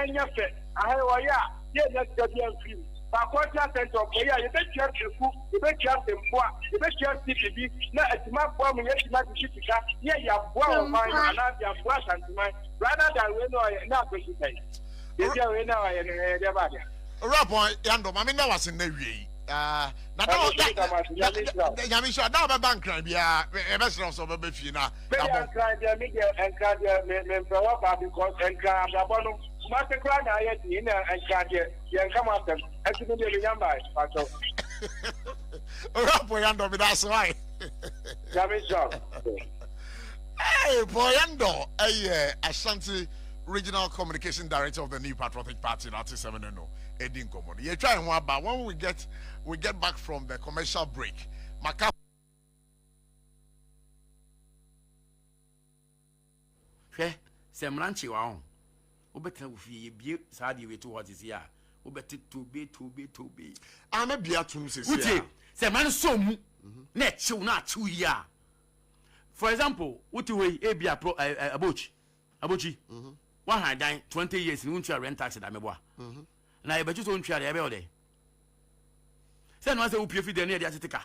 enyefe ahewoya ye na gabian free ba quarter cent of ya you bet you efu you bet you tempoa you bet you CPB na atima boa mu yetima dishika ye ya boa o man na ya boa santiman rather than we no na kwesitai ye dia we na ye de ba dia rapon yando mama na wase na wie na nyame sha da ba bank ran bia e be sro so be fie na da cry dia me me prowa ba because enka abono mate cry na ye ti na enka dia ye come after actually be nyamba pato rapon yando me that's why nyame sha hey boy yando Ashanti Regional Communication Director of the New Patriotic Party, 97 no. Edin Common. You try and but when we get back from the commercial break, Maka Semranchi wa obetena ufi bie saadi we to what is here. Obeti to be. Ana bia tunu se se. Uti semran so mu na chiw na chiw ya. For example, uti we ebia pro abochi. 120 years you won't rent tax that meboa. Na you betu so ntwa de ebe ode. Say no say wo pie fi de na de asetika.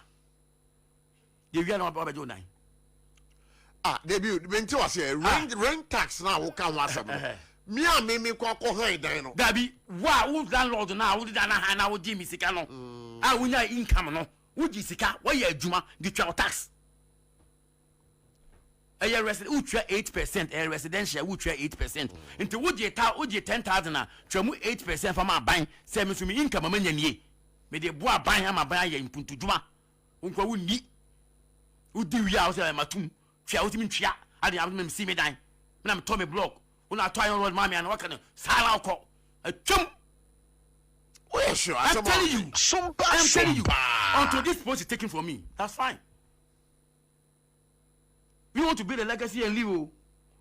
Ye wi na oba bejo nan. Debi benti was here rent tax na wo kan ho asem. Me a me kwa han dan no. Dabi wa wo landlord na wo da na han na wo di mi sika no. Wo nya income no. Wo di sika, wo ye adwuma di twa tax. A resident who 8%, a residential who 8%. Into would you 10,000 tramu 8% from my buying, same to me income a million ye. May the boy buy him a buyer in Puntujuma. Uncle would need. Who do you out there, Matum? Chia, Chia, I didn't see me dying. When I'm Tommy Block, when I try on mammy and what kind of silent call a chum. Well, sure, I'm telling you, I'm telling you, SOMPA. until this post is taken from me, that's fine. We want to build a legacy and live.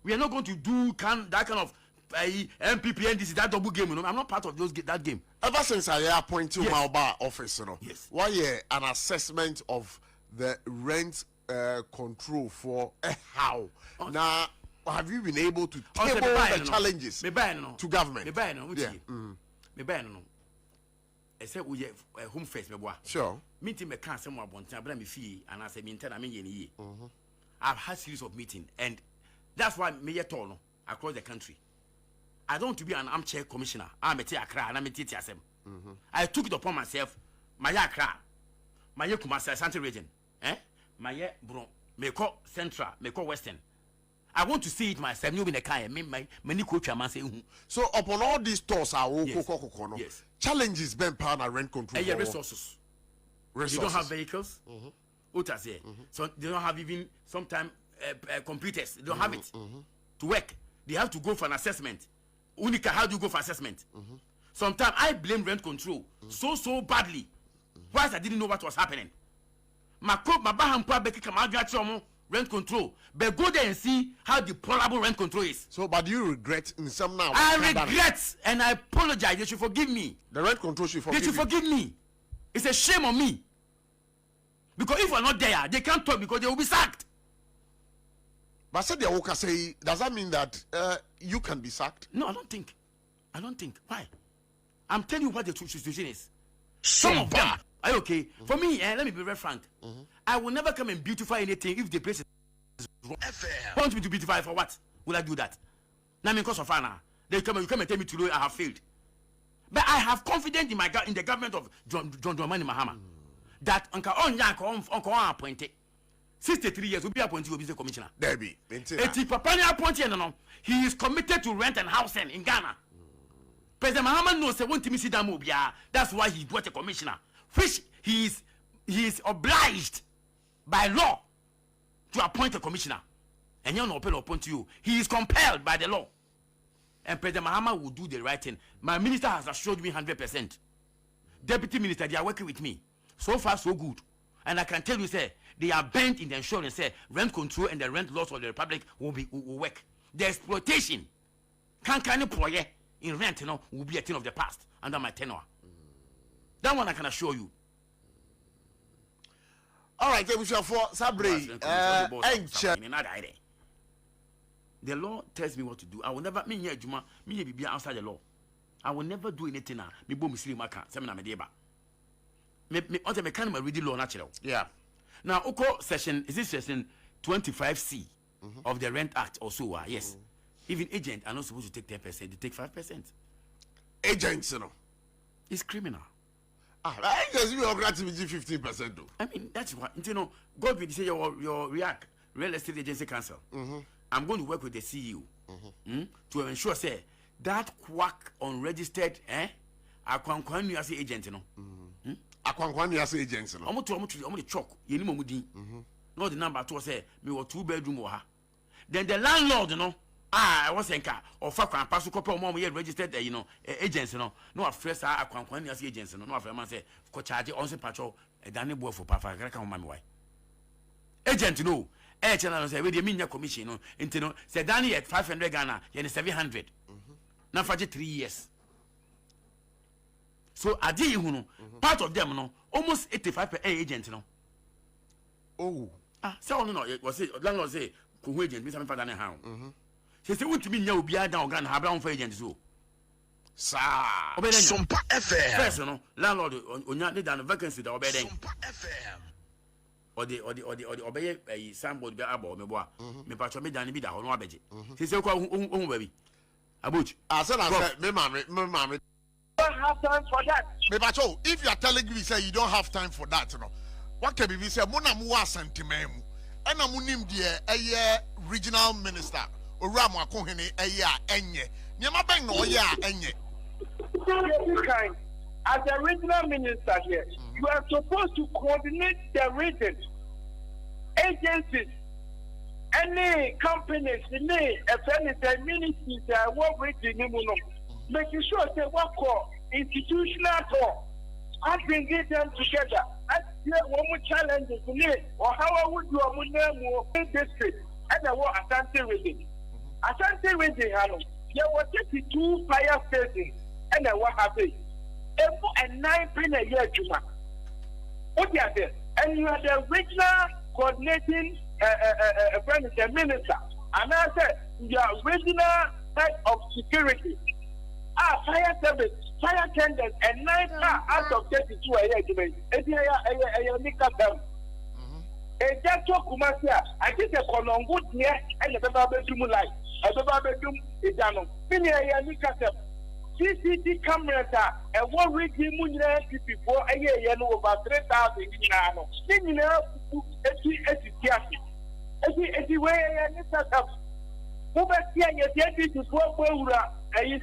We are not going to do that kind of MPP and this that double game. You know? I'm not part of that game. Ever since I appointed my bar office, you know, yes. Why an assessment of the rent control for how now have you been able to table the challenges to government? I said we have home first. Sure. Meeting me can't say more about time, but I'm fee and I say maintain. I mean, I've had series of meetings, and that's why me tall across the country. I don't want to be an armchair commissioner. I'm a Accra and I'm a TTSM. I took it upon myself. My Accra, my Kumasi Ashanti region, my Bron, me call Central, me call Western. I want to see it myself. You in the car, my many coach a man say. So upon all these stores are yes. Challenges been pound and rent control. Resources. You don't have vehicles. So they don't have even sometimes computers. They don't have it to work. They have to go for an assessment. Unica, how do you go for assessment? Sometimes I blame rent control so badly. Whilst I didn't know what was happening. My rent control, but go there and see how deplorable rent control is. So, but do you regret in some now? I regret and I apologize. They should forgive me. The rent control should forgive. They should forgive me. It's a shame on me. Because if we're not there, they can't talk because they will be sacked. But said the Oka say, does that mean that you can be sacked? No, I don't think. Why? I'm telling you what the situation is. Some of them. Are you okay? For me, let me be very frank. I will never come and beautify anything if the place is wrong. Want me to beautify for what? Will I do that? Now, because of Anna, you come and tell me today I have failed. But I have confidence in the government of John Dramani Mahama. That Uncle appointed 63 years will be appointed to be the commissioner. Debbie, he is committed to rent and housing in Ghana. President Mahama knows they want to see that move. That's why he brought a commissioner, which he is obliged by law to appoint a commissioner. And you not appoint you. He is compelled by the law. And President Mahama will do the right thing. My minister has assured me 100%. Deputy minister, they are working with me. So far, so good. And I can tell you, sir, they are bent in the ensuring, sir, rent control and the rent laws of the Republic will work. The exploitation, can employer in rent, will be a thing of the past under my tenure. That one I can assure you. All right, we shall for Sabri. The law tells me what to do. I will never be outside the law. I will never do anything now. Me bo misiri maka. Seminar me deba. Me on me can read the law natural. Yeah. Now, Oko section is this section 25C of the Rent Act also? Yes. Even agents are not supposed to take 10%. They take 5%. Agents, you know. It's criminal. Agents will grant 15%. I mean, that's what you know. God will say your REAC, Real Estate Agency Council. I'm going to work with the CEO to ensure say that quack unregistered akwankwani as agent, you know. Akwankwani as agents, you know. Omo chalk. You know mudi. No the number to say me or 2-bedroom or ha. Then the landlord, you know. I was saying or fuck and pass couple more registered you know agents, you know. No first akwankwani as agents, you know. No after man say ko charge on patrol a Danny boy for papa can my wife. Agent, you know. Channel say we dey mean commission no into no say Danny at 500 Ghana yen 700 now for 3 years so adi hu no part of them no almost 85 per agent no say on no was say landlord say ko hu agent me say me father na how say what me nya obi ada Ghana ha bra for agent so SOMPA FM first no landlord onya need an vacancy da obeden SOMPA FM or the obey a somebody be abo me boa me patcho me dan bi da ho no abeje say ko hu baby ABOTCHIE I said me mama don't have time for that. Me patcho if you are telling me say you don't have time for that no what can be say mo na mo wa sentiment mu e na mo nim de regional minister owura mo akohene enye niam ben no oye enye as a regional minister here, you are supposed to coordinate the region, agencies, any companies, any ministries that work with the making sure they work for institutional talk. I bring them together. I see one more challenges to me, or how would you more district and the war Asante region. Asante region, there were 32 fire stations and the what happened. And 9 penny a year, Juma. What you are there? And you are the regional coordinating minister. And I said, you are regional head of security. Fire service, fire tenders, and 9 out of 32 a year, Juma. And just talk Kumasia. I think a Konongo here and the bedroom light. A bedroom is done. Penny a year, CCTV cameras and what we give before a year over 3,000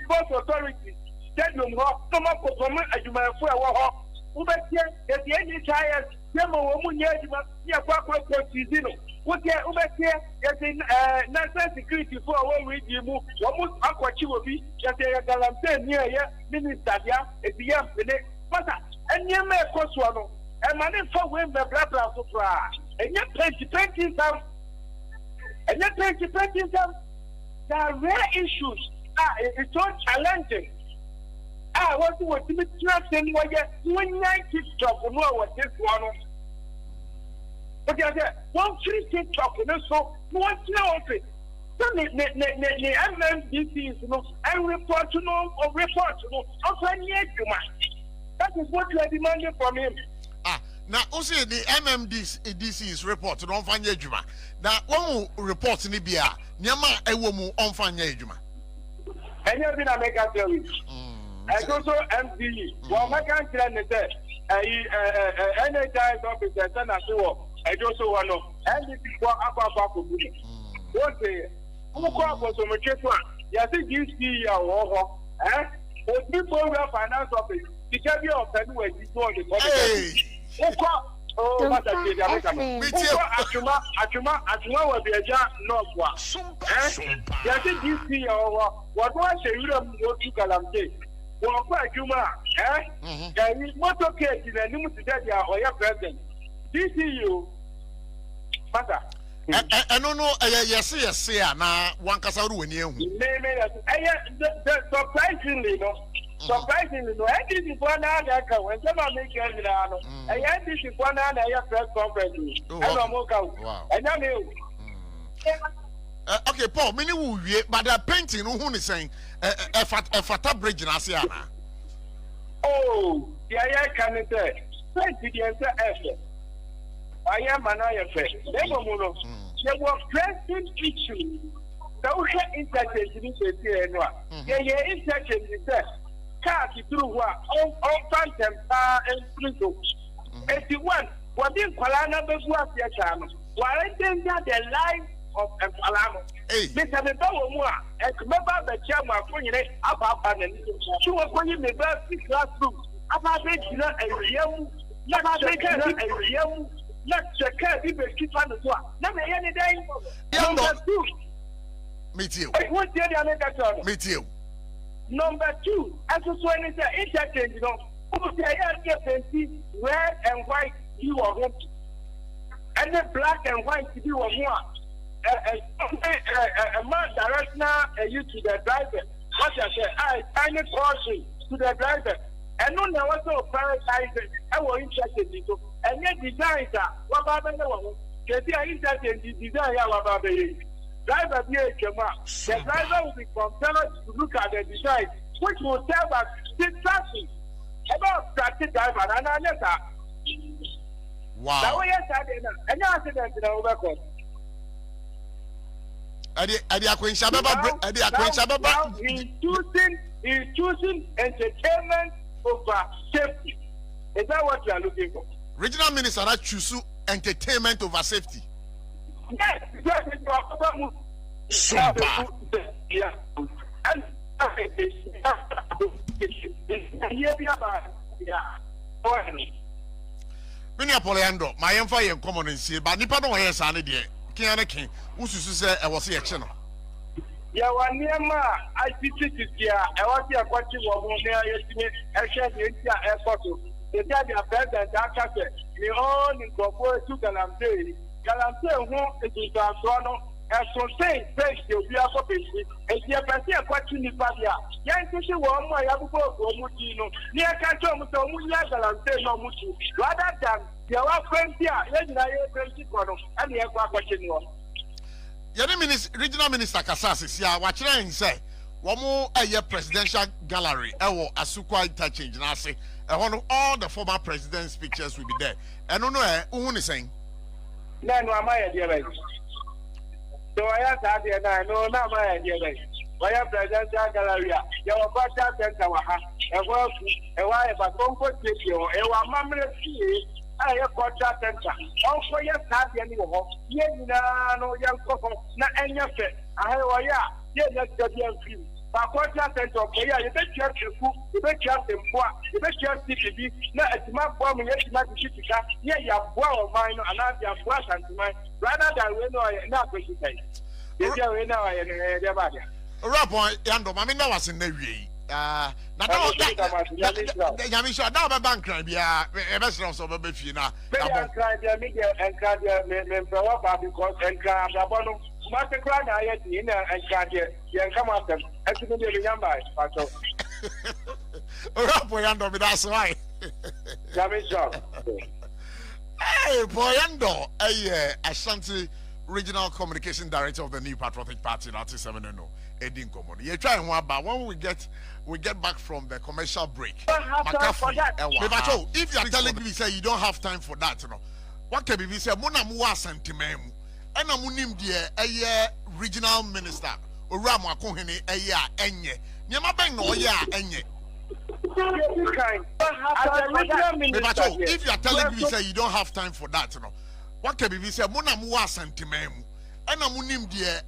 sports authority stadium national security for our region. Almost Aquachi will be just a Galamte near Minister. But and you may cost one and money for when the black so far. And yet 2020 some and yet 2020 some there are rare issues. It's so challenging. I want to be trusting what you when TikTok know what this one. But there's one free TikTok, so one thing. So the MMDC is and report to know or report to know. That is what you are demanding from him. Now, also the MMDC report to Onfanya Juma. Now, one report in Libya, Nyama Ewomu Onfanya Juma. And you've been a mega service. And also MPE. Well, my country and the NHS officer, and I also want to and this is what Abba what say, who call for some one? Yes, you see your what people will finance office. The carrier of the way you go on the oh, what I did, Achuma will be a job, not one. Yes, you see what was a real go to Galamte. Well, quite Juma, there is motor case in a limited area or your president. This is you. I don't know. Yes, now one Casaru in you. Surprisingly, no, I did it one hour when someone makes it. I had this one hour press conference. And I know. Okay, Paul, many will be, but the painting who is saying a fata bridge in Asiana. Oh, the I can say, the answer effort. I am an effort. There were pressing issues. So we can interchange in this. Yeah, interchange is that. Car through what all phantom and prison. 81. What in Palana before the time? While I think that the life of a Palamo. Mr. Bebawa, and remember the chairman for you about and she was going in the best classroom. About it, a young, not a young, not the cat, even keep on the door. Never any day. Number 2. Meet you. What's the other? Meet you. Number 2, as a swing is the interchange, you know, red and white, you are one. And then black and white, you are one. A man direct now you to the driver. What I say, I find it caution to the driver. And no one also prioritize I was interested in it. And yet, design that what about the one? Because they are interested in design about the driver be a Jama. The driver will be compelled to look at the design, which will tell us the traffic about traffic driver and another. Wow. That way, and accident in our record. He's choosing entertainment over safety. Is that what you are looking for? Regional minister that choose entertainment over safety. Yes, because it's about SOMPA. Yeah. And Many Apoliando, my empire in common in sea, but Nippon or yes, and dear. Kianaki, who said I was here channel. Yeah, one near ma, I see it here. I was here watching one there yesterday. I shared the India airport. The daddy of president, that we all incorporate to Galamsey. Galamsey, who is our son, and so saying, thank you, we are for peace. And the Apatia watching the Padia. Yan to see one more Yabuko or Mutino. Near Canton, so Muya Galamsey, no Mutu. Rather than there are friends here, let me know, and the airport watching one. Regional Minister Kasasi, yeah, what you say? One more presidential gallery, Asukwa interchange, and I say, all the former president's pictures will be there. I don't know who is saying. No, my idea. So I have that, and I know not my idea. I have presidential gallery. You are about that center, and work, and why about comfort video, and one memory. I have got that center. Also, yes, not any more. Yes, no, young couple, not any of it. I have a yeah, yes, that's the young few. But what that center, yeah, you bet you have to cook, you bet you have to bois, you bet you have to be, not at my bomb, yes, not to shoot, yeah, you have bois of mine, and I have bois and mine, rather than we know I am not going to say. You know, I am a body. Rapport, Yando, I mean, that was in the way. Yamisha, now my bank crime, yeah, a vessel of a bifina. And cried the media and cried the because and cried the bottom. Master cried, I had in and cried the come up them. As you can remember, Rapport, Yando, that's why. Yamisha. Hey, Boyando, Ashanti Regional Communication Director of the New Patriotic Party, 97 Edin Common. You're trying one, but when we get back from the commercial break, if you are telling me say you don't have time for that, you know, what can be said? Mona mua sentiment, and I'm unim dear regional minister or Rama Kohene enye. Nyama bang no enye. If you are telling me say you don't have time for that, you know, what can be said? Mona mua sentiment. And I'm unim dear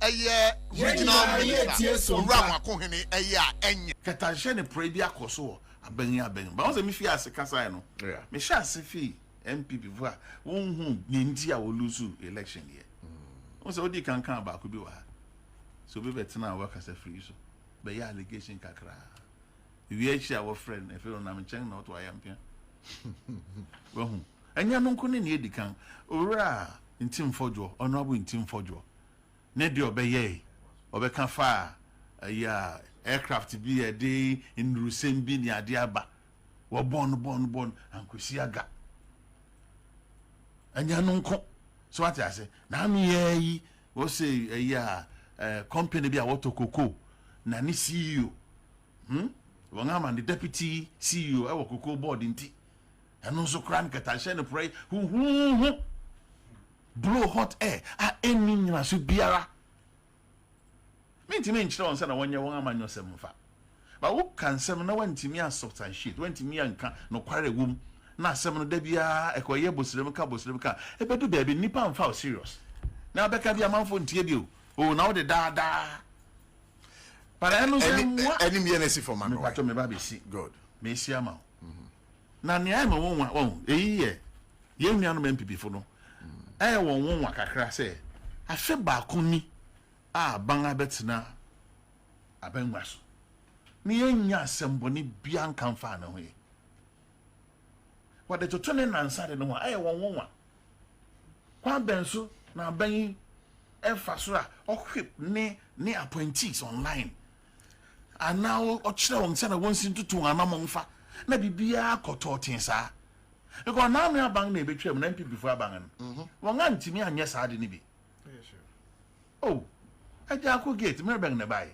regional minister Rama Kohene enye. Katashene prebia koso abenya. But once me fia se kasa no. Me sha se fi MPP voa won hu ninti a wo lose election here. Once odi kan ba ko bi wa. So be betina work as a free so. Be ya allegation kakra. We each our friend e feel na me chen na to ayampia. Wo hu. Anya no nko ne edi kan. Owura ntim fodwo, honorable ntim fodwo. Ne de obeye, obeka fa aircraft bi a day in Rusem bi ni ade aba. Wo bon ankosi aga. Anya no nko. So what I say, na me yi wo say company bi a wato cocoa na ni CEO wangama the deputy CEO e cocoa board nti eno so kran kata hye ne pray hu blow hot air a eni nyina so biara mentimi nkyerɛ on sɛ na wonye wangama nyosem fa ba wo kansem na wantimi a substantiate wantimi anka no kware wom na asem no da bia ekoye bosrem ka ebedu baabi nipa mfa o serious na beka bia manfo ntie bio o na wo de da para eno se any MNC for man me pato me ba be si good me si ama na ne ai me wonwa eyi ye nua no MPP fo no wonwa kakra se afe ba kuni a ban abetena abenwa so ni enya asemboni bia nkamfa na ho what the totone nansa de no wonwa kwa benso na ban so a ohwip ne appointees online and now ochire won se na won sin tutu anamomfa na bibia kototin sa because now me abang na ebetwam na MPP fo abang no won antimi anye sa de ni bi oh aja ko gate me bang na bai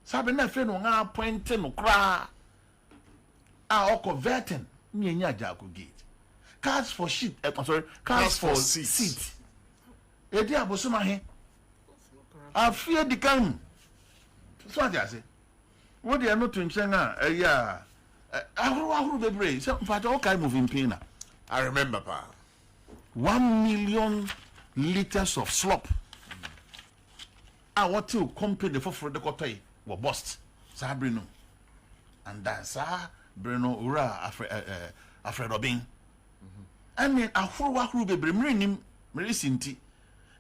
sabe na fe no nga appoint no kra a okoverten me nya aja ko gate cards for shit cards for seat edi abosoma he afie dikam so aja se wo de no to nchen a ya ahuru bebre so mfata o kai moving pin na I remember pa 1 million liters of slop what to company for the kotai wo bust sabrino and that's breno ura afred obin and then ahuru bebre mrenim mresinti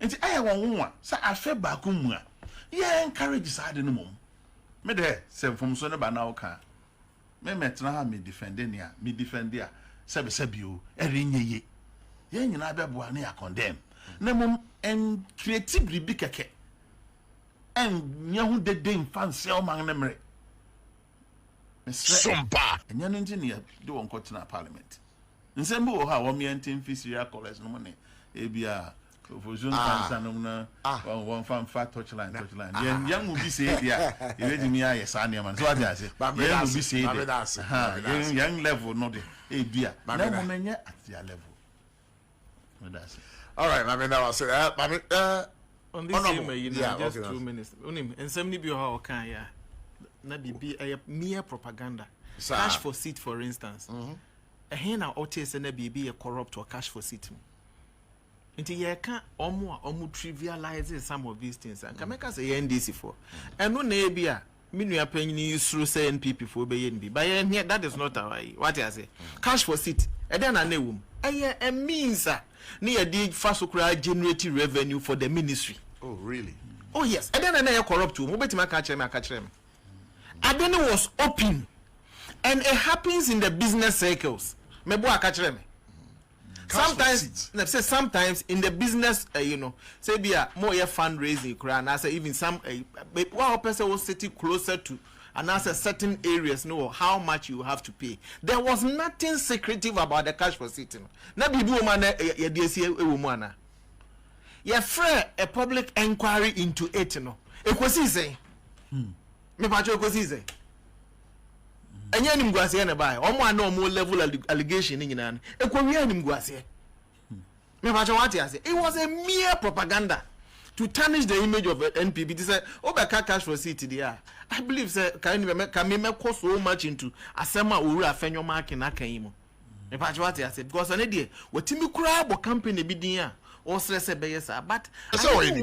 enti aye won sa afe ba ko mu a ye encourage sa de no mom me de se fom so ne ba na o ka me metna ha me defendia sebio erinye ye nyina beboa na ya condemn na mom en creative bi keke en nyahu de infancy o man ne mre SOMPA enya no ntini de won kotena parliament nsembe wo ha wo me entin fishery college no ne ebia opposition cancer no na one fan touchline yan mu bi say dia e ready me aye sa ne man so ade ase yan mu bi say dia yan level no de e bia na mo menye at their level no that's all right I mean that was on this same just 2 minutes onim ensemni bi ho kan ya na bibi mere propaganda cash for seat for instance here na otis na bibi corrupt or cash for seat nti ye ka omo trivialize some of these things and can make us a NDC for and no na bia menu apanyini usuru say NPP for be NB but here that is not our what I say cash for seat e dey na newum a means na ye dey fasokura generate revenue for the ministry. Oh really? Oh yes, and then na corrupt mo betima ka kire me Adeni was open and it happens in the business circles mebo aka kire me sometimes in the business say bia more fundraising kura na say even some one person will sit closer to and as certain areas know how much you have to pay. There was nothing secretive about the cash for sitting na bibi o man ye dey see ewo mu ana ye free a public inquiry into it ekosi say me pa cho ekosi say enya nim guase na bai omo ana omo level allegation nyina na ekowi nim guase me pa cho what you say it was a mere propaganda to tarnish the image of NPP. They say obeka cash for city there. I believe say can me cost so much into asema owura afenyo mark na kan yi mo me pa cho what you say because on dey wotimi kura bo campaign bi din a o stress be yes but so you ni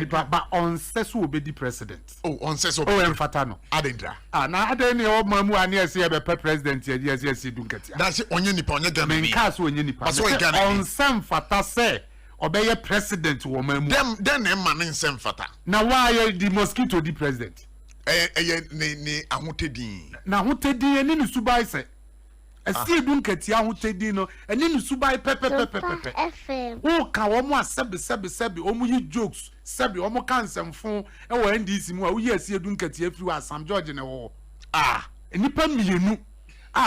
papa on sesu obedi president on sesu emfata no adendra na adeni o mamu ani ese e be president yes dunketia that's onye nipa onye gana me nka so onye nipa on semfata say obeye president wo mamu dem na ma ne semfata na why the mosquito the president ni ahotedin na ahotedin eni ni subai say esi dunketia ahotedin no eni ni subai pepepepepe o ka wo mo asebe o mu yi jokes sebe o mo kan semfo e wo NDC mu a wo yi esi dunketia firi wa Sam George ne wo enipa mienu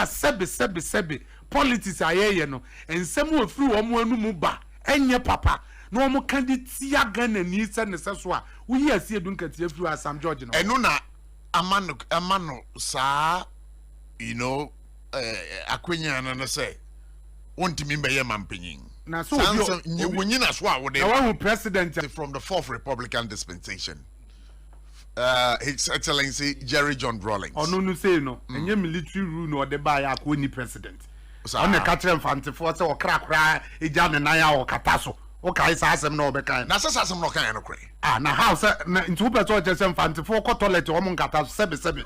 sebe politics ayeye no ensem wo firi wo mo anu mu ba enye papa no omo kanditia Ghana ni se ne se so a wo yi asie dun katia fru Asam George no eno na amano sa you know akwenya na say wontimi mbe ye mampanyin na so wonyina so a wo de na one president from the 4th Republican dispensation His Excellency Jerry John Rawlings ono no say no enye military rule no de ba ya ko ni president on the catcher infantefo say o krakra eja ne nan ya o kata so o kai sa asem na o be kan na sasa asem no kan no kre na house na ntu pe so je infantefo ko toilet o mo nkata so sebe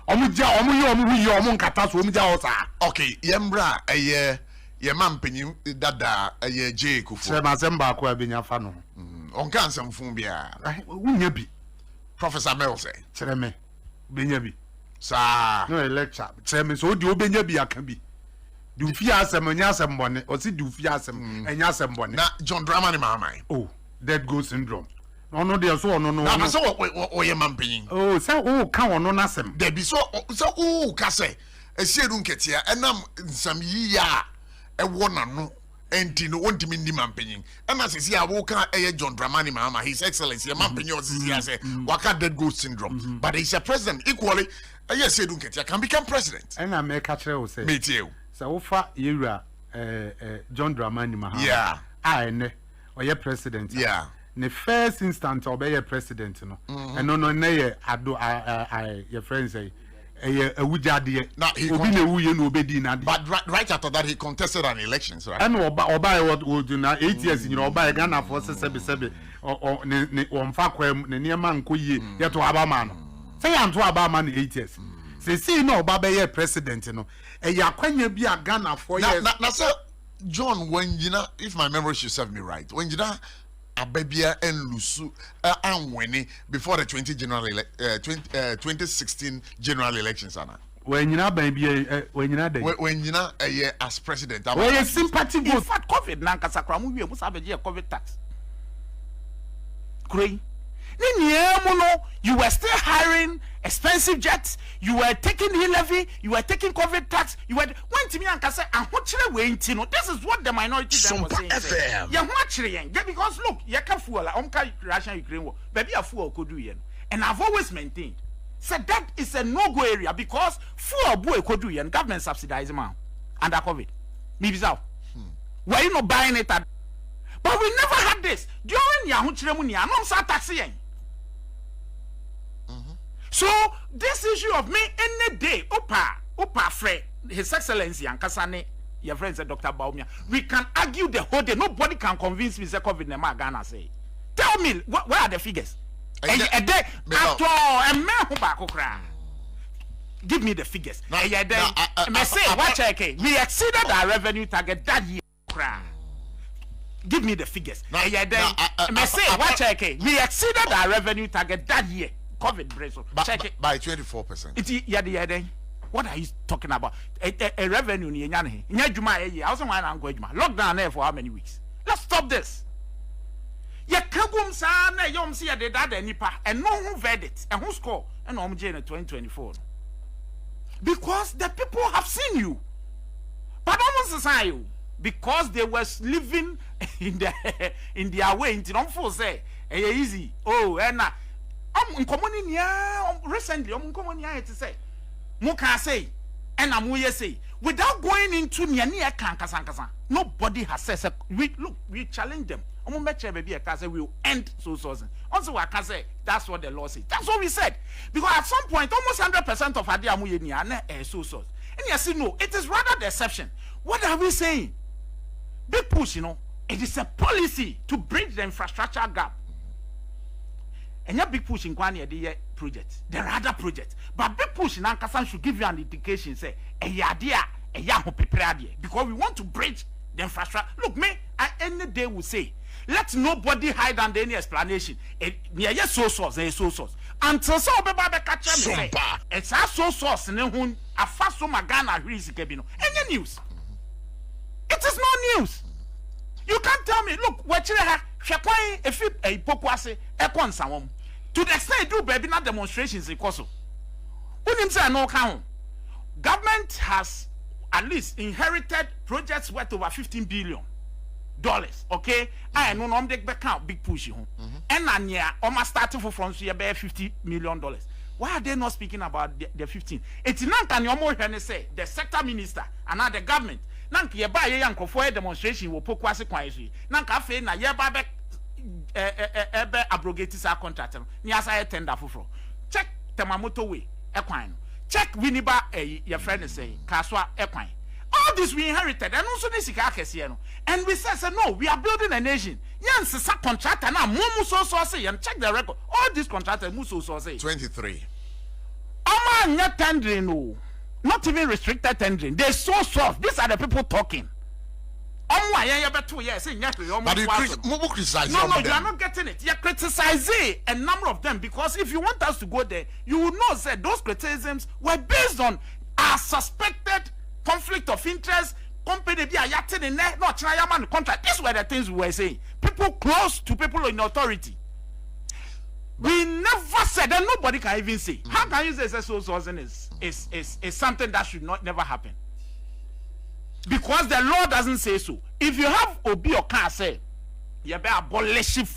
omo yi omo nkata so omo ja o sa okay yembra ye mampanyin dada ye J Kufu se ma sem ba ko abenya fa no on kan sem fun bia wunya bi Professor Mel say kire me benya bi sa no lecture kire me so di obenya bi aka bi du fi asem nya asem bone o si du fi asem enya asem bone na John Dramani Mahamai oh dead go syndrome ono de so ono no na so o ye mampanyin oh say o ka ono na asem de bi so o ka say esiedu nketia enam nsam yi ya ewo nanu enti no wontimi ndi mampanyin ena sisi a wo ka John Dramani Mahama His Excellency mampanyin o sisi say waka dead go syndrome but he's a president equally esiedu nketia can become president ena me ka kire o say metie so wo fa yewura John Dramani Mahama yeah ene oye president yeah the first instant obey president no eno no na ye ado your friends say awujade now he obi na wuye no obedi na but right after that he contested an elections right and oba what do na 8 years you know oba Ghana for sebe ne wonfa kwam ne niema nkoyie yeto abama no say yanto abama no 8 years say see no oba be president no akwanya bi a Ghana for years na say John Wenjina if my memory should serve me right Wenjina Abebia and Lusu and Winnie before the 2016 general elections, Anna. When you know, baby, when you know, as president, well, sympathy in fact, COVID, Nanka Sakramu, we must have a year COVID tax. Great. You were still hiring expensive jets. You were taking e-levy. You were taking COVID tax. You were when to me and say, this is what the minority them was saying. Yeah, because look, you can't fool. Russia Ukraine war. Baby, a fool could do it. And I've always maintained, said that is a no-go area because fool boy could do it. Government subsidize man under COVID. Maybe so. Were you not buying it at? But we never had this during Yahuchiremuni. I'm not taxing. So this issue of me any day, Opa Fred, His Excellency and Kasane, your friend said Dr. Baumia, we can argue the whole day. Nobody can convince me say COVID nema Ghana say. Tell me where are the figures? A day at all, a man who back okra. Give me the figures. We exceeded our revenue target that year. Give me the figures. We exceeded our revenue target that year. COVID brace by 24%. What are you talking about? A revenue in Yajuma. I also want to go lockdown there for how many weeks? Let's stop this. Ya kagum sana yom see the dada nipa and no who verdict and who score and in 2024. Because the people have seen you. But almost society because they were living in their way into don't for say easy. Oh and recently it say Muka say and Amuye say without going into Niania Kankasa. Nobody has said we challenge them. We will end so. Also, I can say that's what the law says. That's what we said. Because at some point, almost 100% of Adi Amuyenia are so. And you see, no, it is rather the exception. What are we saying? Big push, it is a policy to bridge the infrastructure gap. And your big push in Kwani the project. There are other projects. But big push in Ankasan should give you an indication, say, because we want to bridge the infrastructure. Look, me, I any day will say, let nobody hide under any explanation. Yes, so source. Until so catch me. It's a so source and then a fast so magana release cabino. Any news? It is no news. You can't tell me, look, what you have if you a pokwase a someone to the extent do baby not demonstrations in Koso. When say no count, government has at least inherited projects worth over 15 billion. okay? I know no dey back out big push ho. And anya almost starting from so about $50 million. Why are they not speaking about the 15? It's not can you more say the sector minister and now the government. Nanka ye ba ye yanko for a demonstration will poke kwase kwansi. Nanka fe na ye ba be abrogate sa contract. Ni asa tender fufro. Check Temamoto way ekwan. Check Winiba your friend say Kaswa ekwan. All this we inherited and also this no. And we said no, we are building a nation. Yes, it's a contractor now. Mumu so say and check the record. All these contractors muso so say 23. Not tendering, no. Not even restricted tendering. They're so soft. These are the people talking. But you criticize no, you are not getting it. You are criticizing a number of them because if you want us to go there, you would know that those criticisms were based on our suspected conflict of interest. Company be a yatin in there, not Chinaman contract. These were the things we were saying. People close to people in authority. We never said, and nobody can even say. How can you say so sourcing is something that should never happen? Because the law doesn't say so. If you have Obi or can say, you better abolish it.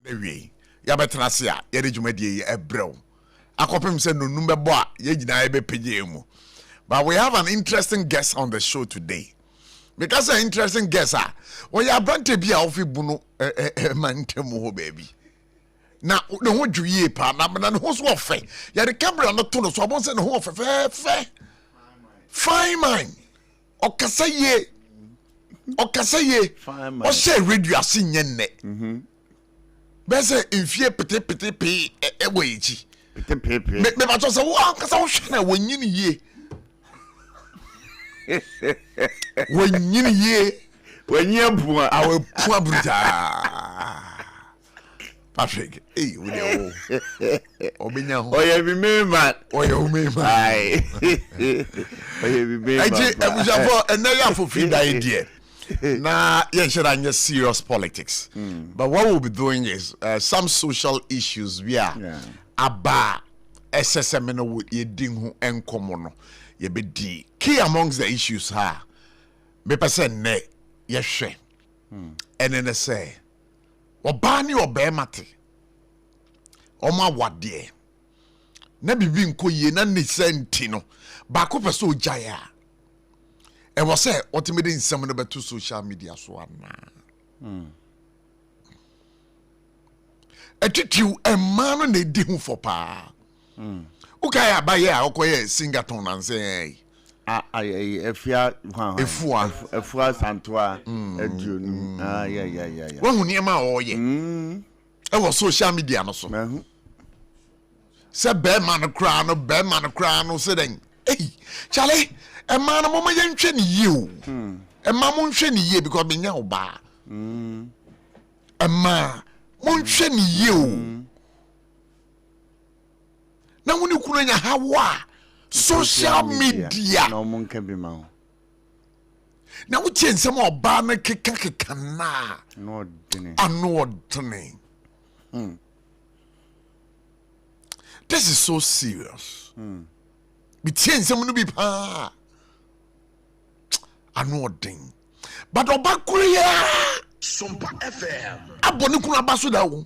Ewie ya betena se a ye de dwumadie ye ebrew akopem se no numbe a ye gina ye bepege mu. But we have an interesting guest on the show today. Because an interesting guest when you brante bi a ofi bunu mantemu ho baby. Na no ho dwuye pa na no ho so ofe. Ya de camera no to no so abon se no ho ofe fe. Fine mind. Okasa ye. Fine mind. O se radio asinye nne. Bese infie pete pe ewe echi. Pete. Me ba to se wo akasa wo hwe na wonyini ye. Wonyini ye. Wenye bua Awe pua bruta. Patrick, hey, we know. Obinya ho. Oye bi me man. Oye o me man. Ai. Oye bi me man. Eji ebujafo enaya for free that idea. Na yen should anya serious politics. But what we'll be doing is some social issues we are aba SSM no ye ding ho enkomo no ye be di. Key amongst the issues ha. Me person ne ye hwe. Ene say oba ni obema te oma wade na bibi nkoye na ne senti no ba ko pese ogaya e wo say ultimate nsem no beto social media so ana atitiu emma no na di hu for pa ukaya ba ye a okoye singaton na nse efia efua santoa aduonu ya wo hu niam a oye e wo social media no so se be man kra no se den chale e man mo ma yentwe ne ye o e ma mo nhwe ne ye because me nya oba e ma mo nhwe ne ye o na woni kunu nya hawa social media no mon can be ma na wo tie nsem oba na keka na no dini ano odene this is so serious bi tie nsem no bi pa ano odene but oba kuriya SOMPA FM abone kunu abaso da wo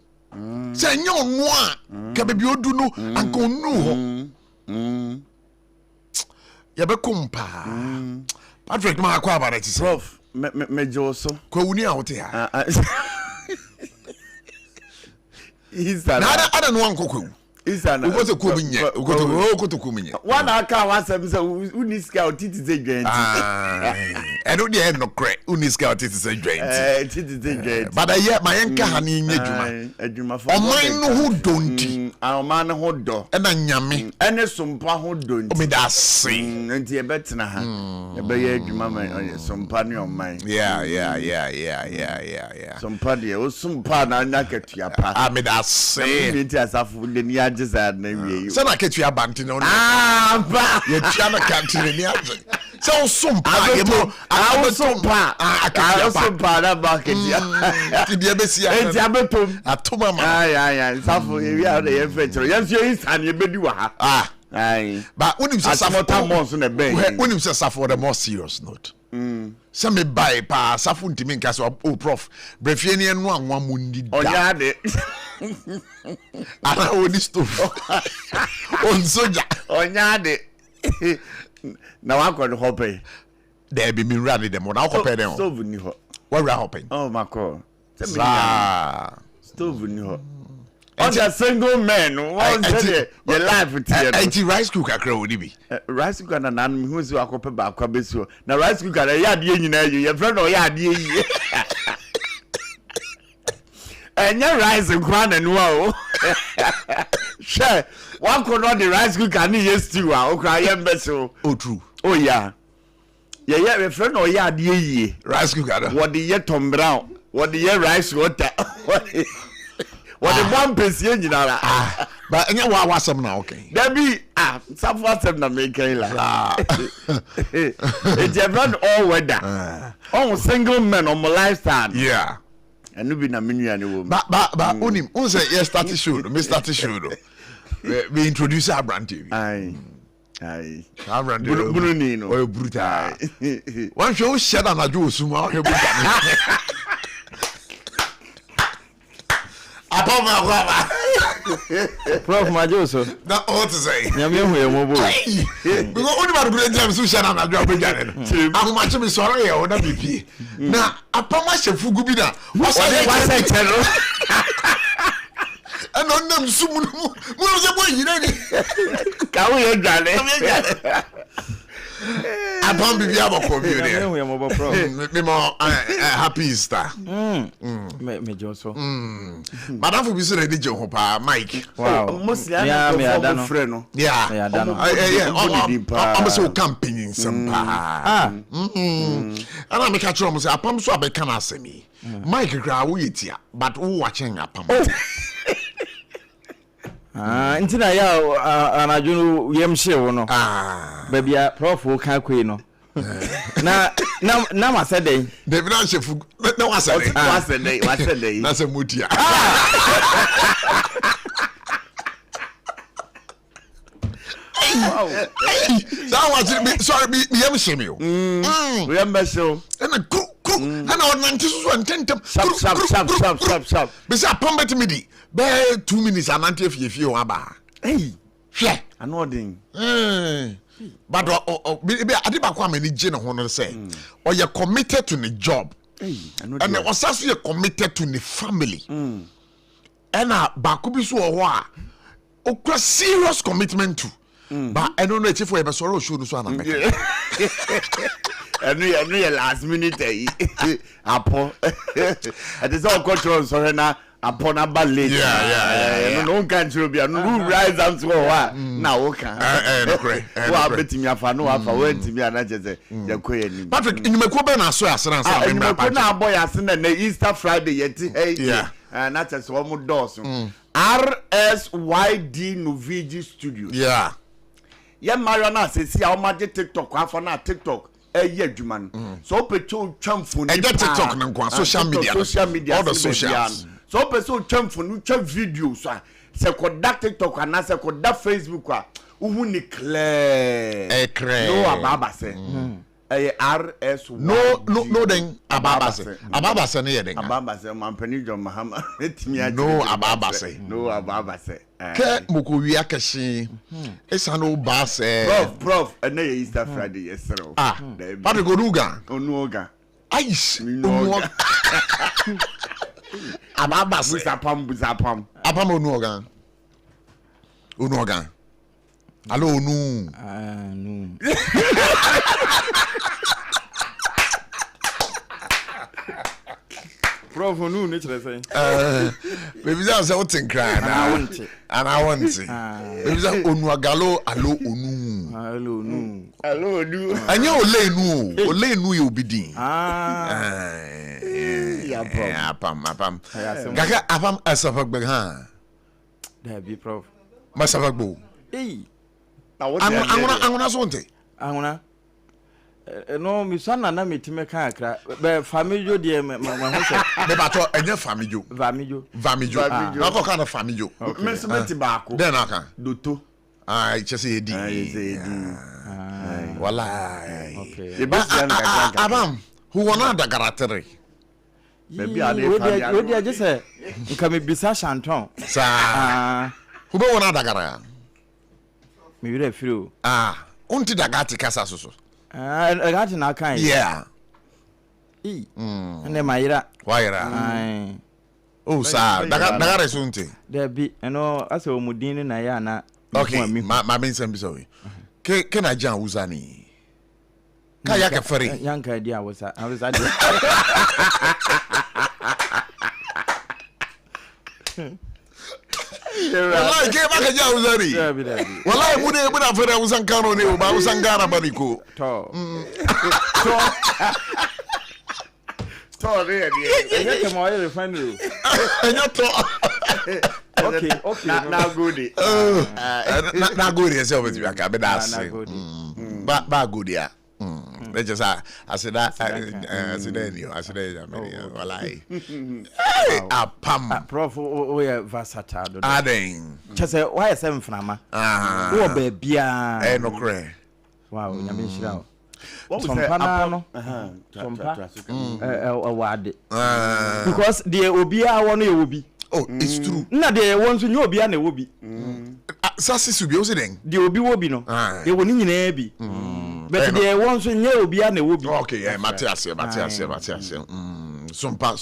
se nya onu a ka bebi odu no anka onu ho ya be kumpa Patrick ma akwa about it prof me joso kwa uni a wote ha isa na ada no ankokwu isa na ugote ku binye ugote ku binye wana aka wasem se uniska otiti ze dwenti eno de no kre uniska otiti ze dwenti titi ze dwenti but ye ma yenka ha ni nye adwuma fo oman no ho donti oman no ho do na nyame ene sompa ho donti o me da se nti e betena ha e be ye adwuma man sompa ne oman yeah sompa de o sompa na anya katua pa me da se nti asafo de ni ageza na wie se na katua banti no ba ye tia na kantine ni age se o sompa ye mo sompa sompa na bucket ya ti dia besia enti abetom atoma ma ai safo ye are ye fetro ye so insan ye bedi wa ha ai but unim se safo months na ben unim se safo the more serious note se me buy pa safo ntimi nka so o prof brefie ne enu anwa mu ndi da onya de ana oni stove on soja onya de na wa ko hope there be me rally them na ko pay them stove ni ho what we hopping oh my god stove ni ho on the single man one say your life tie no rice cooker kra woni bi rice cooker na nan hu si akope ba akwa besu na rice cooker ya de nyina ye friend o ya de yi enya rice kwa na no o she one could not the rice cooker ni yes stew a okra ye mbeso oh true oh yeah your friend o ya de yi rice cooker what the ye Tom Brown what the ye rice water what the one pesie nyinara but enya wa wasem na okay there be some wasem na make la it's a not all weather on single man on my lifestyle yeah and no be na menu ani wo but onim on say yes start show me start show we introduce our brand TV our brand bunu ni no o brutal one show share na jo osuma o brutal apa Prof Majoso. Na what to say? Nyame hu ye mo bo. Because only about the James so shana na dwa be gane. Ahu ma che me soro ye o na bipie. Na apama shefu gubi na. Wasa chero. And on them sumu mu se boy yire ni. Ka wo ye dwale. Apam bibi aboko bi Nyame hu ye mo bo Prof. Me mo happy Easter. Me Joso. Madam for be so ready je ho pa Mike. Wow. Mostly Me adano. friend no. Yeah. Me adano. I'm so campaigning SOMPA. Ana me catch am say apam so abeka na asemi. Mike gra wo yetia but wo watching apam. Ntina ya anadwo yem hye wo no. Babia Prof wo kan koi no. Na ma say dey. David na shefu na wa say dey. Wa say dey. Na say mutia. Wow. That was sorry me yem sheme o. We am show. Na kru and on 90 so antentem. Sharp. Be say apam bet me di. Be 2 minutes anante fie o aba. Hey. Hwe. Anodin. But be adibakwa amani je ne ho no say or you committed to the job. Hey. And also you committed to the family. And baako bi so ho a okra serious commitment to. But I don't know if you ever sorrow show so na make. And we last minute apo. It is all control so na upon a ballet. Yeah. No can you be no rise up to what now okay. Wa betimi afa no afa wentimi anaje say yakoye ni. Patrick in meko be na so asran sa me meko na boy asena na Easter Friday yeti hey. Yeah. And that's so mo dos. RSYD Novigi Studio. Yeah. Yeah, Mariana says, see how much TikTok, after na TikTok, adwuma no. So pecho twamfo ni. TikTok na kwa social media. All the socials. So pecho twamfo no twa video so. Se koda TikTok ana se koda Facebook a uhu ni clear. No ababa se. RS no then ababa se ne yeden ababa se mampani John Mahama no ababa se ke moko wi akashi esa no ba se prof na Easter Friday yesero but go nuga onuoga aish onuoga ababa se busapam onuoga allo onu no. Prof no ne chere say baby say what in cry na and I want it baby say onu agalo allo onu anya ole nu ye obidin ya pam gaga apam asafagbe ha da bi Prof masafagbo anguna so nte anguna no mi sana na metime kan akra be famijo de ma ho se be bato enye famijo na ko kan famijo mesmeti baako den aka doto chese yedi wallahi okay abam who wana da garatere be ade wo dia je se nka me bisa chanton sa who be wana da gara me wire firo unti da gati kasa so gati na kan yeah ne mayira oh sa daga resunte there be no ase omudin na ya na okay ma ben sem biso we ke na jan uzani ka ya ke fere yanka dia awusa de wallahi ke ba ka jan uzani wallahi mu ne muna fere usan kano ne ba usan gara bari ko to re ye ke mo ye refinery enyo to okay na godi na godi ese obetu aka be da ase ba godi a let's just asida wallahi apam Prof we versatile do aden chese why say mframa wo ba bia no kre wow nyame nhira SOMPA no SOMPA wade because the obi a wono ye obi Oh, it's true. Na de won so nyo bia na wo bi. Sasi su bi o se den. De obi wo bi no. E wo ni nyina bi. But de won so nyo bia na wo bi. Okay, yeah, Matthias. Sompa.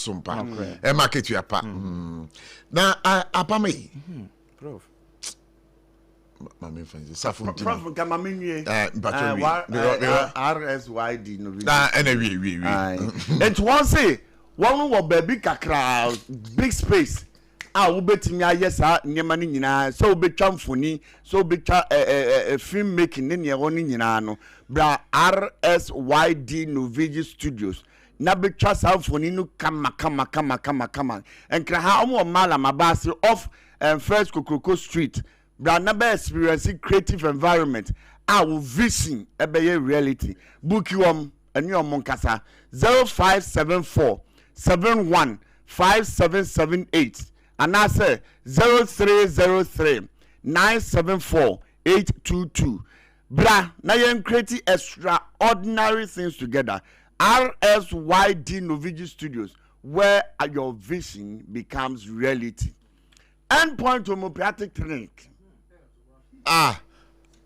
E market you apa. Na apa me. Prof. Mama fancy. Safun ti. Prof ka mama nwie. RSYD no bi. Na we. It won say one wo baby kakra big space. Wo betimi aye sa nyema ni nyina so wo betwa mfoni so wo betwa film making ne ne wo ni nyina no bra RSYD Novigi Studios na betwa sa mfoni no kama enkra ha omo mala mabase off First Kokroko Street bra na be experience creative environment wo vision ebeye reality book you eni omonkasa 0574 71 5778 and I say 0303 974 822. Bra, now you create extraordinary things together. RSYD Novigi Studios, where your vision becomes reality. Endpoint Homeopathic Clinic.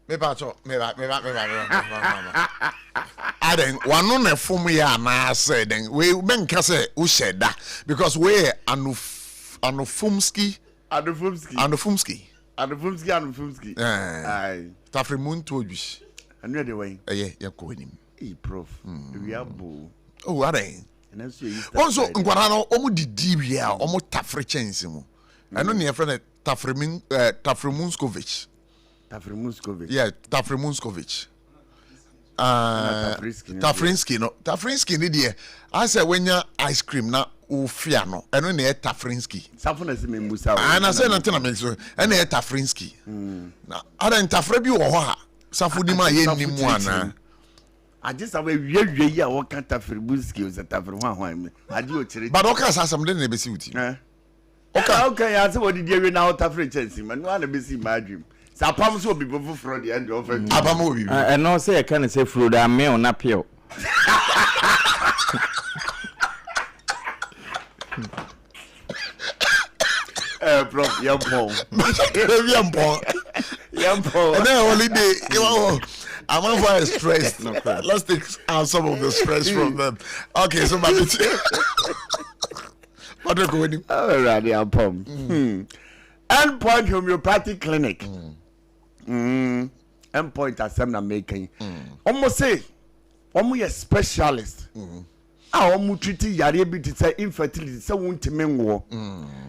Me Aden one no fom ya na say den we menka say wo sheda because we Anofumski. Aye. Tafrimun tojush. Anu de way. Ya ko nim. Prof. We are bo. Oh, Aden. Also nkwara no omu didi wi a omu tafre chance mu. Anu ne friend Tafrimunskovic. Yeah, Tafrimunskovic. Tafrinsky no. Tafrinsky ni de. I say when ya ice cream na ufia no. Eno ne Tafrinsky. Safuna se me musa. Na say na tena me so. Eno ne Tafrinsky. Na ada Tafre bi wo ho ha. Safudi ma ye nimu ana. Aje sa we wie ya wo kan Tafrinsky o se Tafri ho me. Aje o chire. But okay asam de na be si uti. Okay ya se wo di we na Tafri chance man no na be si ma adwim. Sapam so bibo fufro de end of Abam obi. No say e kan say fro da me on appeal. Prof, Yampo. And then holiday, I'm over stressed. Let's take out some of the stress from them. Okay, so my what are you going? All right, Yampo. Endpoint Homeopathic Clinic. Endpoint assembly making. Almost say, almost a specialist. Almost treating yari bi to say infertility. So won't mean war.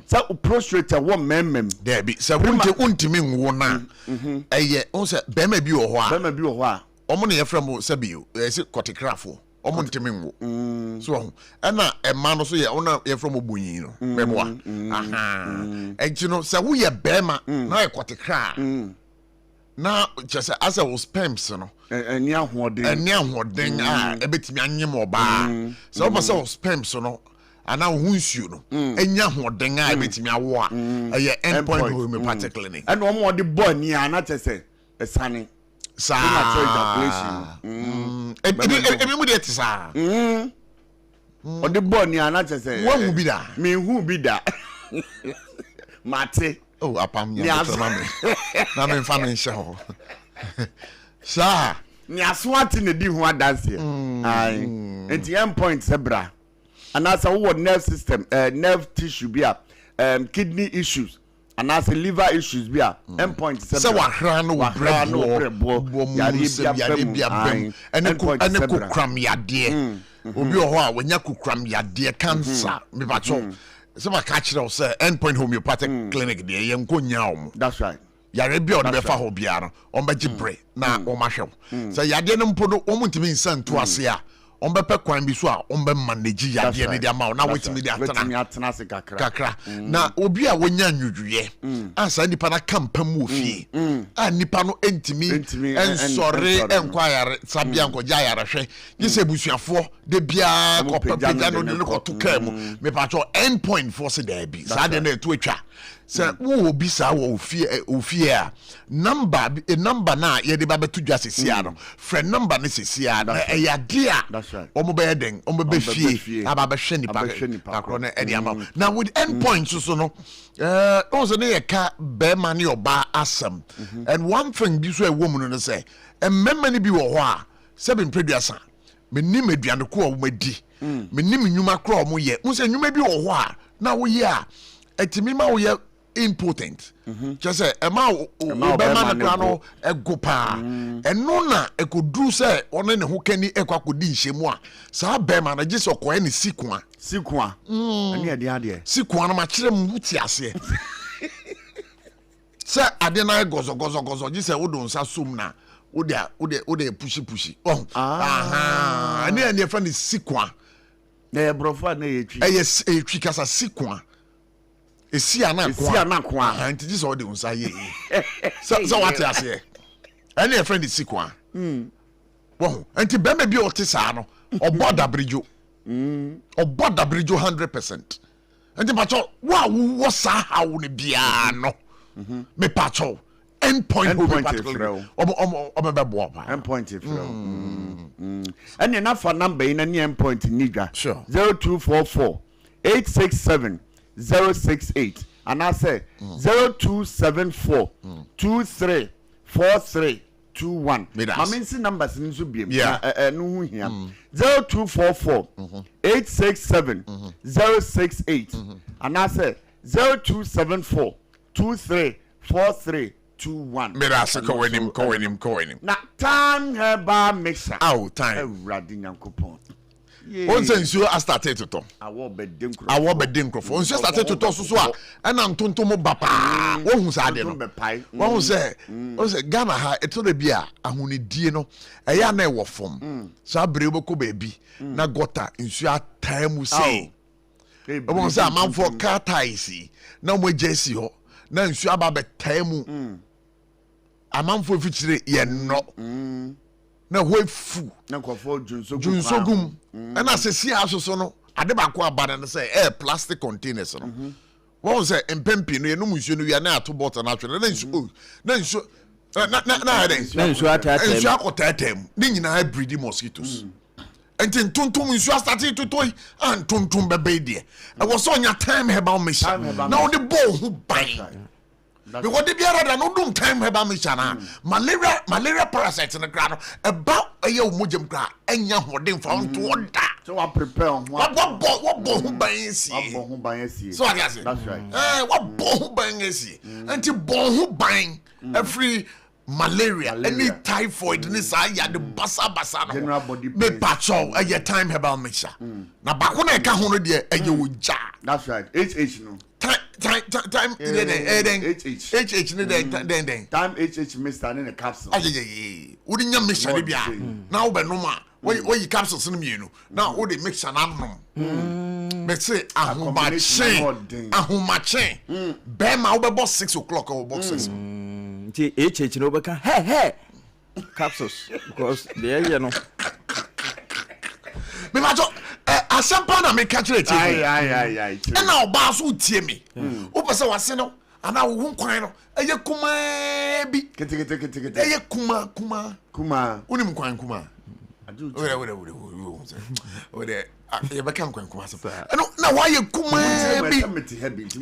So prostrate a woman. There be so won't mean war now. Eh, also, Bema be or what? Bema be or what? Omoni from Sabio, is it Cotigrapho? Omontimingo. So, and now a man also ya owner from Obuino. Memoir. And you know, so we are Bema, now a Coticra. Now, just as I was pimps, you know, and young hoarding, a bit me more bar. So, myself pimps, you know, and now wounds you know, and young hoarding, I bet me a war, a endpoint homeopathic clinic. And one more the boy near, not to say, a sunny. Sa immediate sa o de boy ni ana say who will be that me who be that mate oh apam ya na me family show sa ni aswati ne di ho adanse ai enti endpoint zebra and as a nerve system nerve tissue be kidney issues and as a liver issues be endpoint so wa hra no brebo yare bia bem ene kokram yade obi ho a wanya kokram yade cancer me ba cho so ma catch them say endpoint homeopathic clinic dey ye nkonya om that's right yare bia on be fa ho bia no on be gibre na o ma hwe so yade no mpo no o muntimi nsantu ase a on be pe kwan bi so a on be manage yade ne dia ma na wetimi dia atena se kakra na obi a wonya nwudwie ansa nipa na kampam ofie a nipa no entimi ensore enkwayare sabia nkoja yare hwe gise busuafo de bia kopapega no ne koto kam me pa cho endpoint force there bi sa de na etu atwa sɛ wo obi saa wo ofie a number na ye de ba betu dwa sesia no friend number ne sesia no e ade a omo be den omo be fie aba be hwe nipa akro na edi ama now with end points so no also ne ye ka be ma ne oba asem and one thing bi so e wo mu no say emema ne bi wo ho a se be mpreduasa menim aduane ko o madi menim nnwuma kro o mo ye mo se nnwuma bi wo ho a na wo ye a etimi ma wo ye important just say ema obema na no egopa eno na ekodu say one ne ho kani ekwakodi nhemu a saa bema na gise okoe ne sikwa ani ade sikwa na ma kire mu wuti ase say ade na gozo gise wodo nsa som na wode pushi oh ani e fa ne sikwa na brofa na yetwi etwi kasa sikwa esi anakwa anti ji so de unsa ye so what ya say any friend is sikwa wo anti be bi o te sa no oboda bridge 100% anti pacho wo sa hawo ne bia no me pacho end point particularly obebebo end point and enough for number in any end point nigga sure 0244 867 068 and I say 0274 234321. I mean see numbers in Zubim. Yeah. No here. 0244 867 068 and I say 0274 234321. Mirasa ko enim. Na time heba mixer. Out time. Radin coupon. Once nsuo a started to to awo bedin krofo once started to to so a na ntonto mo ba pa wo hu sa de no wo hu se Ghana ha eto de bia ahunidie no eya na e wo fom so abre boko ba bi na gota nsuo atai mu sei wo se amanfo ka taisi na mo jesi ho na nsuo aba be tai mu amanfo fichire ye no na hoefu na kwafo junsogum na asesi asoso no ade ba ko abana no say plastic containers no won say empempi no yenum nsuo no wi na ato bottle na atwe na nsuo nsuo akotatem ni nyina breed mosquitoes enti ntontom nsuo start to toy and ntontom bebe de e wo so nya time herbal mission na wo de bo hu ban because the biara no dum time heba me chana malaria parasites in the ground about a year mujem gra enya hoden for on to order so I prepare what bo ban si so I guess that's right what bo ban si anti bo ban every malaria any typhoid ni sa ya de basa no general body me patcho a year time heba mixture na bako na e ka ho no de e ye oja that's right HH no time HH ne den time HH mixture in a capsule ayeye wo di nya mixture bia na wo be no ma wo yi capsules no mienu na wo de mixture na nom me say ahomache be ma wo be boss 6 o'clock or boxes HH no be kan hey capsules because they you know me ma jo asempa na me catch it ai na oba so tie me wo pese wase no ana wo hu kwan no eye kuma bi kete eye kuma unim kwan kuma ore ye be kan kwan kuma so no na wa ye kuma bi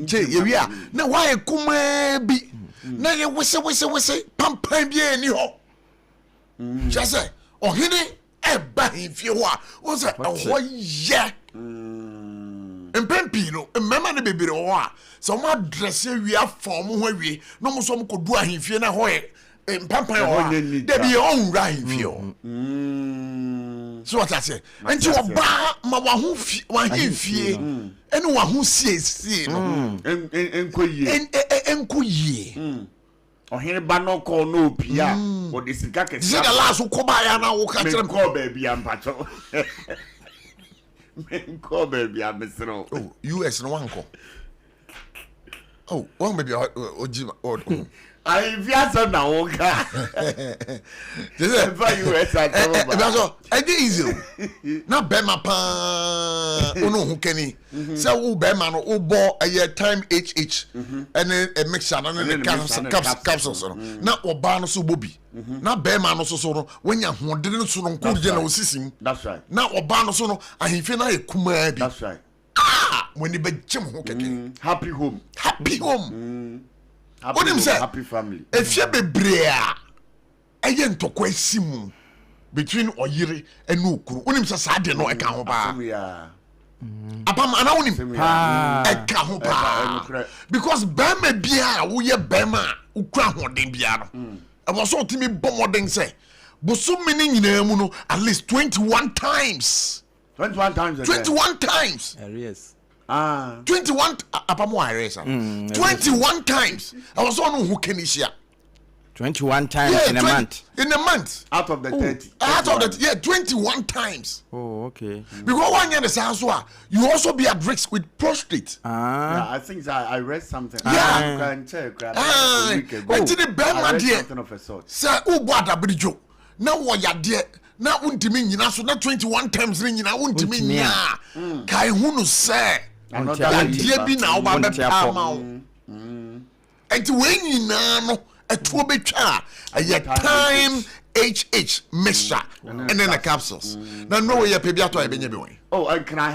je ye wi a na wa ye kuma bi na ye wese pampan bi ani ho just ohini eba hifie ho a wo se ho ye empempi no mmema ne bebere ho a so mo address wi afom ho awie no mo so mo kodu ahifie na ho ye mpampan ho de bi on ra ahifie ho so what I say enti wo ba ma wa ho hifie ene wa ho sie no enkoyie ohene ba no call no pia o de sika ke the last ko ba ya na wo ka kire ko ba bia mpacho men ko ba bia mesro US no wanko oh one baby oji I via so na wonka. This is US easy. Na bema pa ono hu kani. Say wo bema no wo bo a time HH and a mixture na the capsules no. Na oba no so bobi. Na bema no so no when ya hoden no so no nko je na osisim. That's right. Na oba no so no ahimfe na ekuma bi. That's right. When you be jim ho keke. Happy home. Happy home. Happy, home, happy family. If you be brea, aye ntokwa asimu between oyire and ukuru. Unim sa sade no eka ho ba. Apam ana unim eka ho ba. Because bema bia wo ye bema ukura hoden bia no. E was so timi bomodin say. Boso mini nyina mu no at least 21 times. 21 times. 21 times. Yes. 21 apamo aresa. 21 times. I was on who can share. 21 times in a month. In a month. Out of the 30. Out of the 21 times. Oh, okay. Because 1 year the Saswa, you also be at risk with prostate. Yeah, I think I read something. Yeah. You can check. But the Bama dear. Something of a sort. Sir, who bought a bridge? Now what ya dear? Now untimi nyina so na 21 times ni nyina untimi nya. Kai hunu say. Dear be now ba be ama. Enti we nyina no eto betwa a time HH mixture and then the capsules. Now no way ya pebia to ebenye be wen. Oh, and can I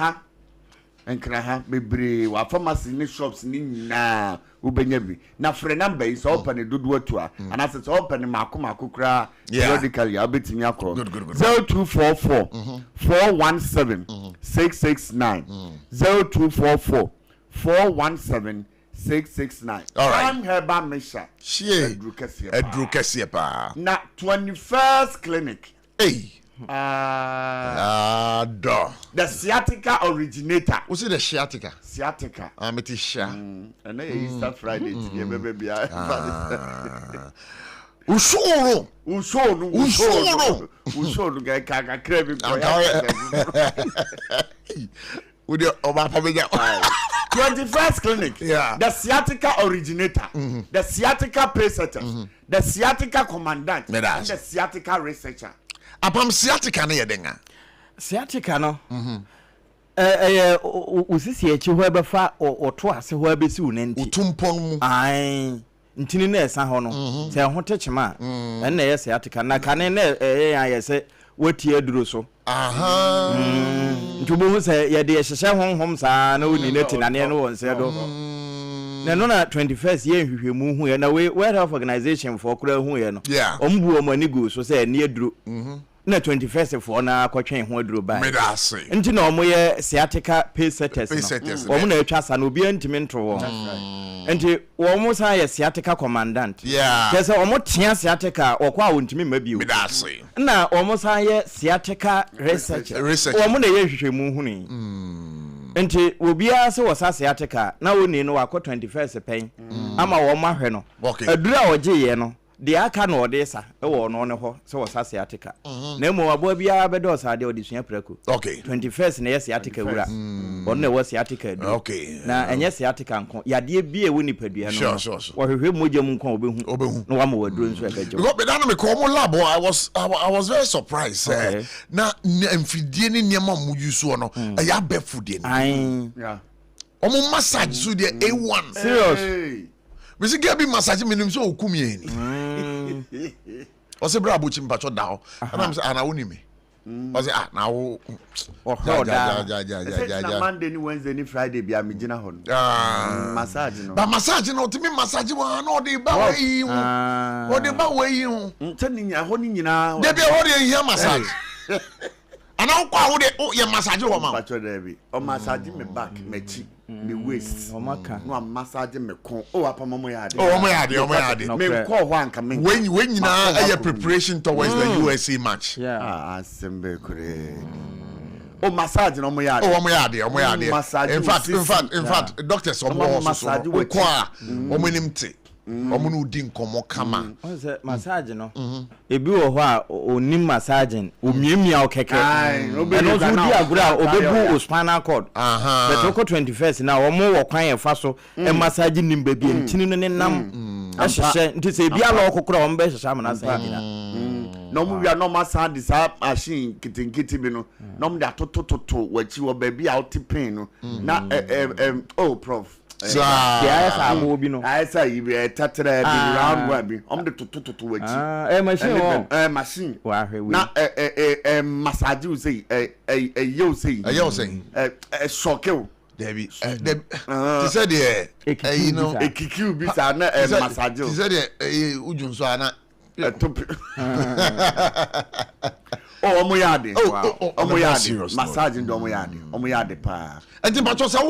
have bebre wa pharmacy ni shops ni na ubenye bi. Na free number is open e dodo atua. And as it's open mako kra periodically abetimi akro. 0244 417 669 0244 417 669. All right. I'm Herba Misha. Edru Kesie pa. Na 21st clinic. Hey. The sciatica originator. What's it the sciatica? Sciatica. Meti sha. And then Easter Friday together, baby. Usoro. Guy kaka crave. With your Oba Pamija. 21st clinic. Yeah. The sciatica originator. The sciatica presetter. The sciatica commandant. And the sciatica researcher. Apam sciatica na yedenga. Sciatica no. Usisi echi ho ebefa oto ase ho abesi unenti. Utumpon mu. Ai. Ntini na esa ho no. Se ho techema. En na ye sciatica na kane na ya se wati aduro so. Aha. Ntubo ho se ye de hyehye honhom saa na oni neti na ne no wonse do. Na no na 21st ye hwehwemu hu ye na we World Health Organization for kura hu ye no. Ombu omani go so se ne aduro. Na 21st for na akotwen ho aduro ba. Me da say. Nti na omo ye sciatica pace setters no. Omo na atwa sa na obi antimi ntro ho. Nti omo sa ye sciatica commandant. Kese omo tia sciatica okwa wontimi mabio. Me da say. Na omo sa ye sciatica researcher. Omo na ye hwehwemu hu ni. Nti obia se wasa sciatica na woni no akọ 21st pen. Ama wo mahwe no. Adura oje ye no. De aka no odesa e wo no ne ho se wasa sciatica. Na mo abo bia be do sa de odisua prako. 21st na ye sciatica wura. Ono na wo sciatica du. Na enye sciatica nko. Yade bia wo nipadua no. Wo hwehwe mogye mu nko obehu. Na wa ma waduro nso ebeje. Because be na me ko mo lab I was very surprised. Na mfidie ni niam mu use no. Ya befudie ni. Omo massage so de A1. Serious. We see get be massage me nim so okumie ni. O se bra ABOTCHIE mpacho da ho. And I'm say ana woni me. O say na wo ja. Monday ni Wednesday ni Friday bia me gina ho. Massage no. Ba massage no timi massage wa na o de ba wa yi ho. O de ba wa yi ho. Ntani nya ho ni nyina. De be ho de here massage. Ana o kwa ho de o ye massage ho ma. Mpacho da bi. O massage me back, me chi. Me waist no massage me kon apamamo ya ade me call ho anka me when nyina aye preparation towards the USA match asembe kure massage no mo ya ade in fact doctors omo so kwa omo nimte omo no di nkomo kama massage no ebi wo ho a onim massaging omiemia okeke eno so di agura obebu spinal cord but oko 21st na omo wo kwan ye fa so e massage nim baby ntini no ne nam Asheshe nti se bia lo kokora on be hwehwe amana san gina. No mu wia no ma sound this machine kitinkiti bi no. No mu da totototo wachi wo baby out pin no. Na oh prof. Yeah, I will be no. I say you be tatra be round one be. De totototo wachi. Machine. Machine. Na massage you say you say. You say. Shock you. Debbie, he said, you know, a kiku be na massage. He said, Ujun Swana. Oh, Omoyade. Oh, Omoyade. Massaging Omoyade. Omoyade pa. And the Batos are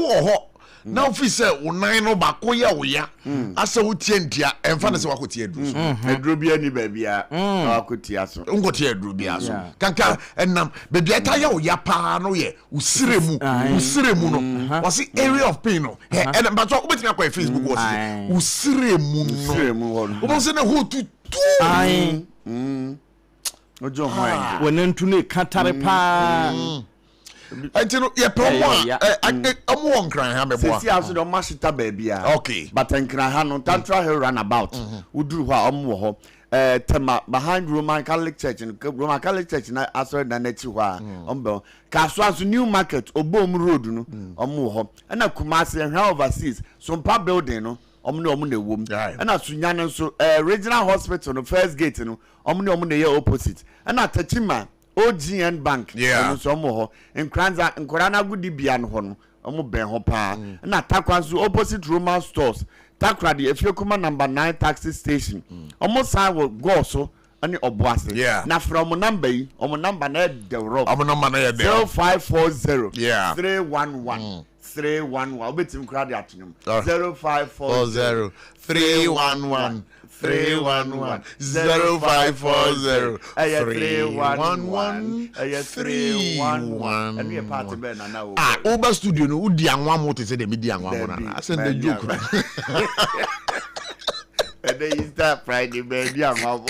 now, if you say, "Nine no bakoya oya," I say, "We tientia," and fancy what we do. A drubia ni baby, I could tear so. Ungotia drubia so. Kanka and baby, I tell you, yapa no ye. Usiremu no. Was the area of pain no? And but talk about my Facebook was Usiremu no. Almost in a who to two. Ojo hoy. When entune katare pa. And you know, I'm one crying. I'm a boy. See, I said, "Oh, Mashita baby." Okay, but in Krahano, Tantra her runabout. Who do what Tema behind Roman Catholic Church and Roman Catholic Church. And I saw the Netua, Umbo, Caswas New Market, Obom Road, no, Omoho, and a Kumasi and how overseas, SOMPA building, no, Omno womb, and a Sunyana, so regional hospital, the first gate, no, Omno opposite, and a Tachima. OGN Bank, yeah, and Kranza and Korana Goody Bian Hon, Ben Hopa, and Atakwazu opposite Roman stores. Takradi, if you come number 9 taxi station, almost I will go so any obwasi. Yeah, now from a number, net the rock, I'm a number 0540, yeah, 311. 311. Wait him crowd at him. 0540 311 311 0540 311 311. And we a party band now. Uber studio no udi anwa mo te say the media anwa mo na. I send the joke. And then you start Friday baby anwa.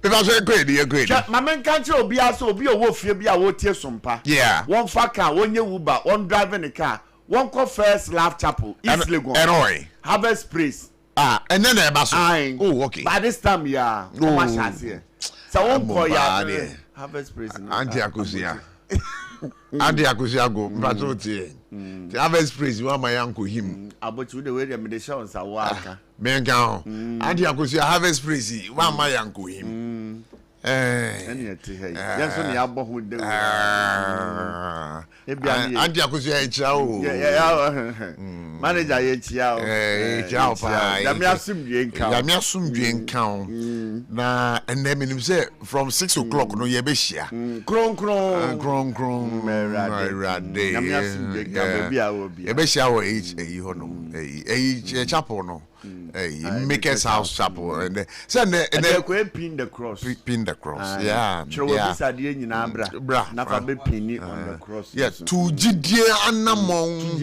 Because you're great. My man can't show be also be a wolf, be a wood tear SOMPA. Yeah. One fat car, one year Uber, one driving a car, one call first Love Chapel, East Legon. And Harvest Praise. And then they're oh, okay. By this time, yeah. No much has here. So one call ya Harvest Praise. Auntie Akusia. Auntie Akusia go. But the Harvest Praise, you are my uncle him. About you the way the shows are working. Men down. Auntie Akusia Harvest Praise, one my uncle him. Yes, only Abba who do. Auntie Akusia Chow. Manager Chow. Chow pie. Yamiasum drink count. Na and then him say from 6 o'clock no ye be share. Kron. Merade. Yamiasum drink baby I will be. Ye be share wo chapel no. Maker's House Chapel and send and pin the cross. Pin the cross. Yeah. Bra. Nafa be pin on the cross. Yeah, to Jidie Anamon.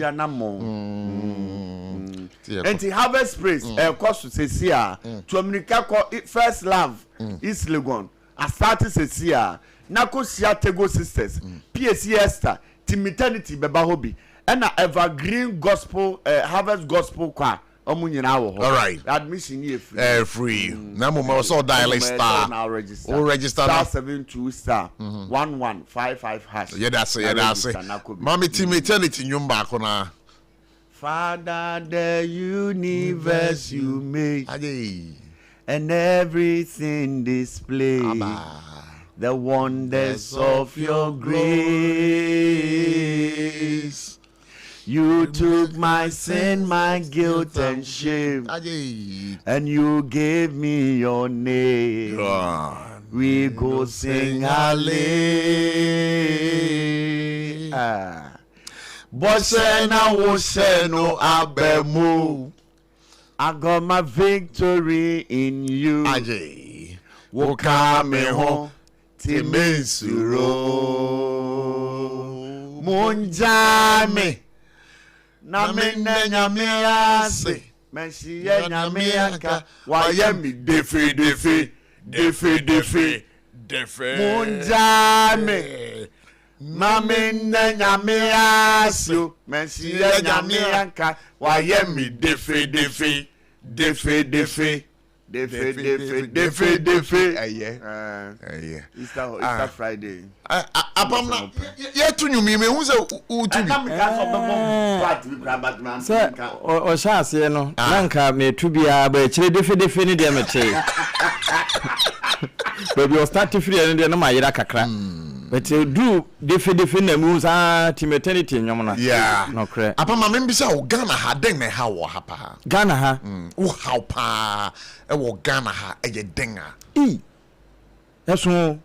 And the Harvest Praise, course to say here, to America First Love, East Legon, I started to say here, Nako Siatego Sisters, PSC Esther, Timiternity Bebahobi, and Evergreen Gospel, Harvest Gospel Choir. All right. Admission here free. Now we also dial star. Or register star 72 star 1155 hash. Yeah, that's it. Mommy Timmy, tell it in your back on. Father, the universe you made, and everything displayed, the wonders of your grace. You took my sin, my guilt and shame, and you gave me your name. We go sing hallelujah. Bosena woseno abemu. I got my victory in you. Wokame ho timensuro munjame. Na mena nyamiase mensiye nyamiaka wayemi defe munjame na mena nyamiase mensiye nyamiaka wayemi defe Defe. Easter Friday. Apam na ye to nyumi me hu se utu Sir, o chance no nanka me tu bia ba kire defe ni de mete. Baby o start free and de na mayira kakra. But you do defe na mu sa timeternity nyom na. Yeah. No cre. Apam me bisa o Ghana ha den na ha wo ha pa. Ghana ha. O how pa e wo Ghana ha e ye den a. Eso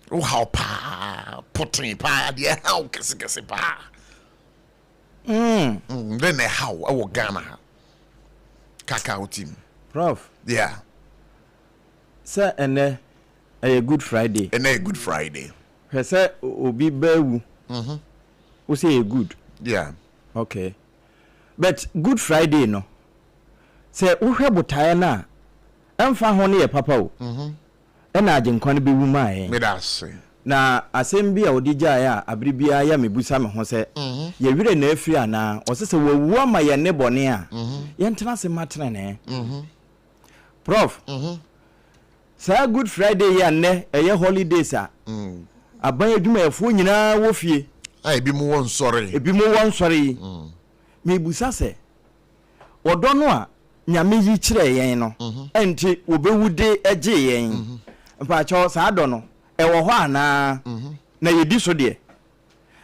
O how pa potin pa de how kese pa. Then na how e wo Ghana ha. Kakao team. Prof. Yeah. Sir, and a Good Friday. And a Good Friday. He said, "Obi bewu." We say good. Yeah. Okay. But Good Friday no. Say uhwe botae na. Emfa ho ne ye papa o. Na agenkwan be wu mae. Me da say. Na asem bia odija ya abribia ya mebusa me ho se. Ye wire na afiri ana. O se wo ama ye ne bone a. Ye ntena se matene ne. Prof. Sa Good Friday ya ne eye holidays a. Aban adwuma efo nyina wo fie. Ebi mu won sori. Me busa se. Odo no a nyame yi kire yen no. Enti obewude age yen. Mpa cho sa do no e wo ho ana na yedi so de.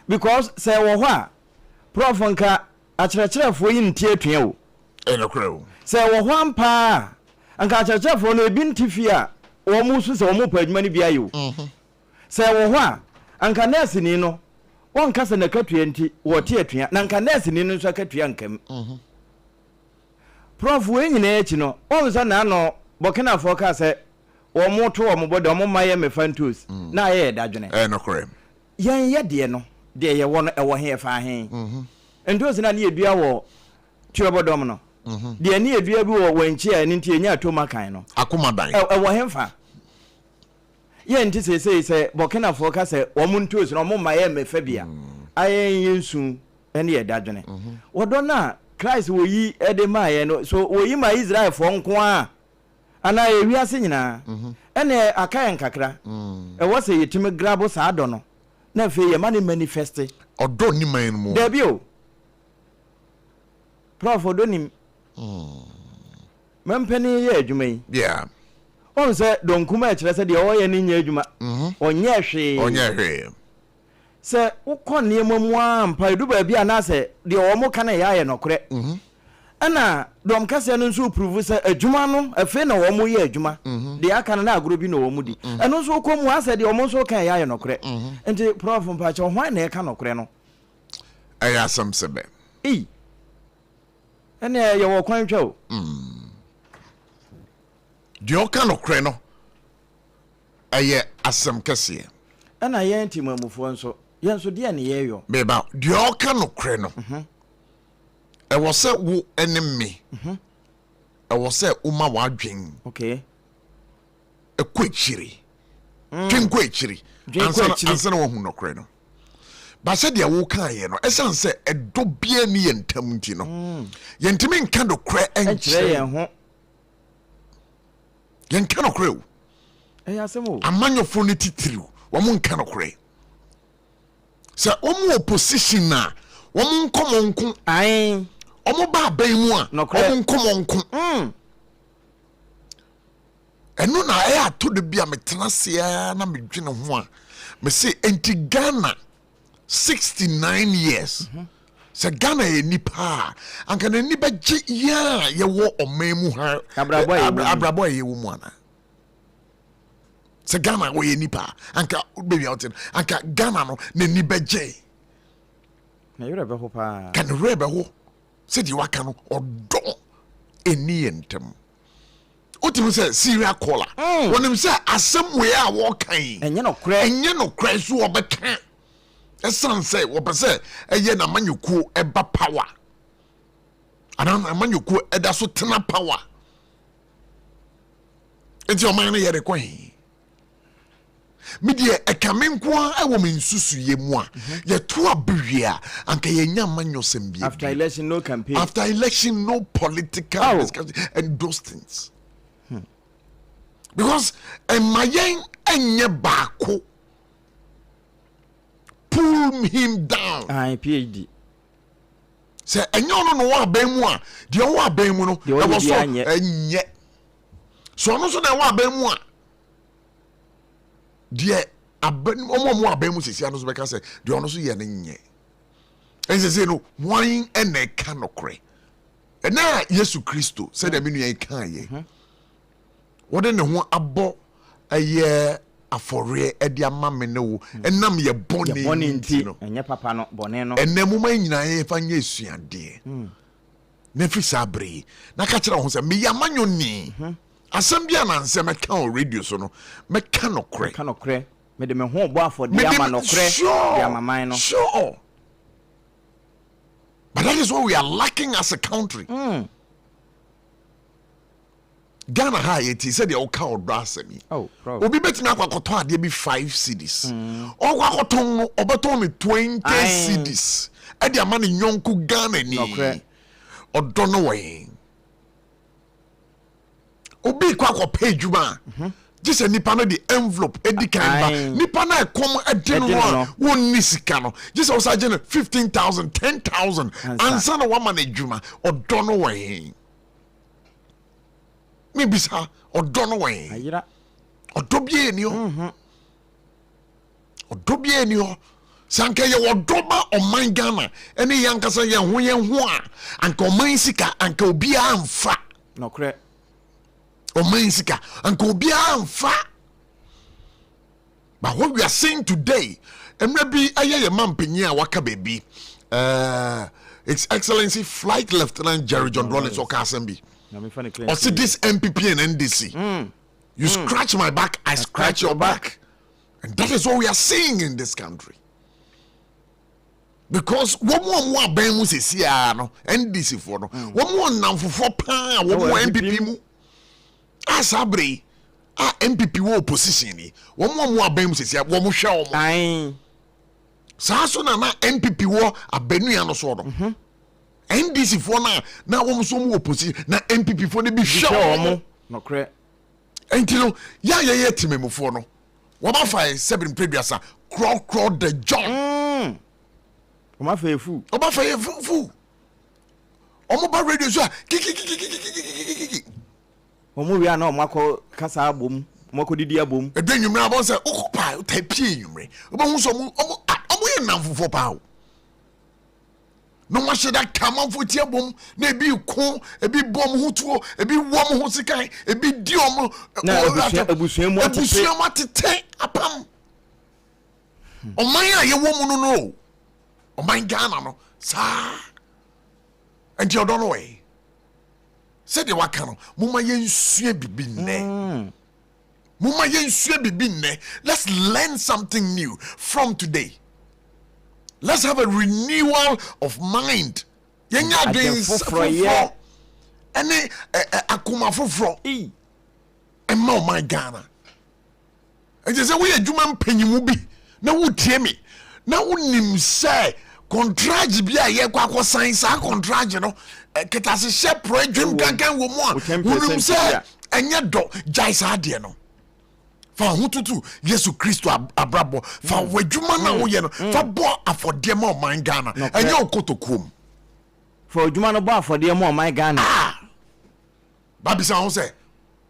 Because say wo ho a prof nka akyerɛkyerɛfo yi ntie atua o. Enokro. Say wo ho ampa anka akyerɛkyerɛfo no ebi ntifi a wo mu so se wo mu pa adwuma ni bia yo. Say wo ho a anka nurse ni no won kasa na katua nti wo te atua na anka nurse ni no so katua nkam. Prof we nyina echi no won so na no Burkina Faso say wo mu to wo mu body wo maye me fantos na ye dadwene. Enokro. Yen ye de no de ye wo no e wo he fa he. Endos na ne edua wo tuobodom no. De ne edua bi wo wanchi a ne nti enya atoma kan no. Akomadan. E wo he fa. Ye nti se Burkina Faso say wo mu ntos no mo maye me fa bia. Ayen yensu ene ye dadwene. Wodo na Christ wo yi ede maye no so wo yi ma Israel fo nko a ana ewiase nyina ene akayen kakra e wo se yetime grabo sa ado no na fe ye mani manifest Odo ni man mu. Debi o Prof odo ni mempeni ye adwuma yi. Yeah. On se donkuma e kire se de o ye ni nya adwuma onye hwe se ukọ ne mamu ampa edu ba bia na se de o mo kana ya ye nokre ana dom kase no nso prove se adwuma no afi na wo mo ye adwuma de aka na agro bi na wo mo di eno nso komu ase de o mo nso kan ya ye nokre enti prof mpa che hwan na e ka nokre no Aya sam sebe ene ye wo kwan twa o de o ka nokre no aye asem kase ana ye ntimamufo nso ye nso de ne ye yo beba de o ka nokre no e wo se wo enemy e wo se uma wadwen okay e kwechiri twenko echiri ansa wo hu nokre no ba se de wo kan ye no e san se edo bia ni yentam nti no yentimi nka nokre enkyere ye ho yenka nokre o asemo amanyofo no titiriu wo mo nka nokre se wo mo opposition na wo mo nkomonko ai omo ba ban mu a omo nkomonko eno na e ato de bia metena sia na medwene ho a me say enti Ghana 69 years se Ghana ye nipa anka na nipa gi ya ye wo omemu ha abrabo ye wo mu ana se Ghana wo ye nipa anka baby out anka Ghana no na nipa gi na yure be ho pa kan rebe ho se di waka no odo eni entem otimu se serial caller wonim se asem we a wo kan enye no kra so obeka esan se wo pese eye na manyuku eba power ana manyuku eda so tena power enti o man no ye de kwan media e kamenko a wo mensusu ye mu a ye to abria anka ye nya manyosem bia after election no campaign after election no political discussion and those things because mayen enye baako pull him down PhD say enyo no wa ban mu a de o wa ban mu no e wo so enye so no so na wa ban mu a de omo aban mu sisi ano so be ka say de ono so ye ne nye ense say no wan ene ka nokre na Yesu Kristo say da menu yan kan ye wode ne ho abo aye afore e de ama me ne wo enam ye boni nti no enye papa no bone no enam ma nyina ye fa nya esuade na fi sabre na ka kira ho say me yamanyo ni asem bia na nsem ka o radio so no me ka nokre me de me ho bo afode ama nokre ya maman no sure but that is what we are lacking as a country. Ghana ha yeti said the oka odasemi. Oh, bro. Obi betimi akwakoto ade bi 5 cedis. Okwakoton no obeton me 20 cedis. E de ama ne nyonku Ghana ni. Odo no we. Obi kwakopɛ adwuma. Just a nipa no the envelope edi kan ba nipa na come edi no won sika no just was agent 15,000 10,000 ansa na woman adwuma odo no we me bisa odo no we ayira odo bie ni o odo bie ni o sanka ye odo ba oman Ghana ene yankasa ye ho a anka oman sika anka obi amfa no kre Omansika and Kobia and fa. But what we are saying today, and maybe I man Penya Waka baby, His Excellency Flight Lieutenant Jerry John Rollins or Kasembi. Or see this MPP and NDC. You scratch my back, I scratch your back. And that is what we are seeing in this country. Because one more Ben is here, NDC for no. One more now for pound, one more MPP. Asabre MPP wo opposition ni wo mo abem sisi wo mo hwe wo mo sa so na MPP wo abenua no so do NDC for na wo so mo opposition na MPP for ne bi hwe wo mo no kre entino ya timemufo no wo ba fa 7 preduasa crawl the job wo ma fa efu o mo ba radio so omo wi ana omako kasa abom omako didi abom eden nwumre abon se okopa tapie nwumre obo so omo ye namfofo pa o no ma sheda kamanfo tie bom na ebi ko ebi bom hutuo ebi wom ho sikan ebi di omo na abusuamu atete apam oman a ye wom no oman Ghana no sa enti odono we said the wakano muma yensue bibi nne muma yensue bibi nne. Let's learn something new from today. Let's have a renewal of mind. Yenya dreams for any akuma foforo emma my Ghana. And you say we adwuma mpanyimu bi na wotie me na wonim say contract bi a ye kwa sign sa contract no ketase she project kankan wo mu a wonim say enye do jaisa de no fa hututu Yesu Kristo abrabo fa wadwuma na wo ye no fa bo afode ma man Ghana enye okotokum fa wadwuma no bo afode ma man Ghana babisa ho say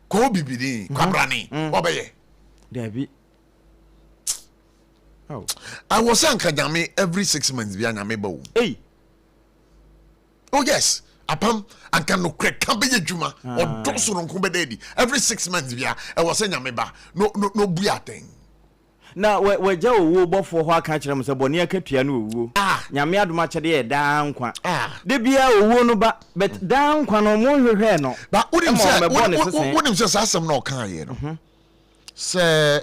ko bibidi kwabrani obeye David. Oh, I was saying Kajame every 6 months via Namebo. Hey. Oh yes. Apam and can no crack campaign juma or dosun kumbedi every 6 months via I was saying Nameba. No buya thing. Now we jaw wo bo for ho aka kire mo se boni akatua no owo. Nyame adoma chede e dan kwa. De bia owo no ba but dan kwa no mo hwehwe no. Ba wonim se asem na o kan ye no. Se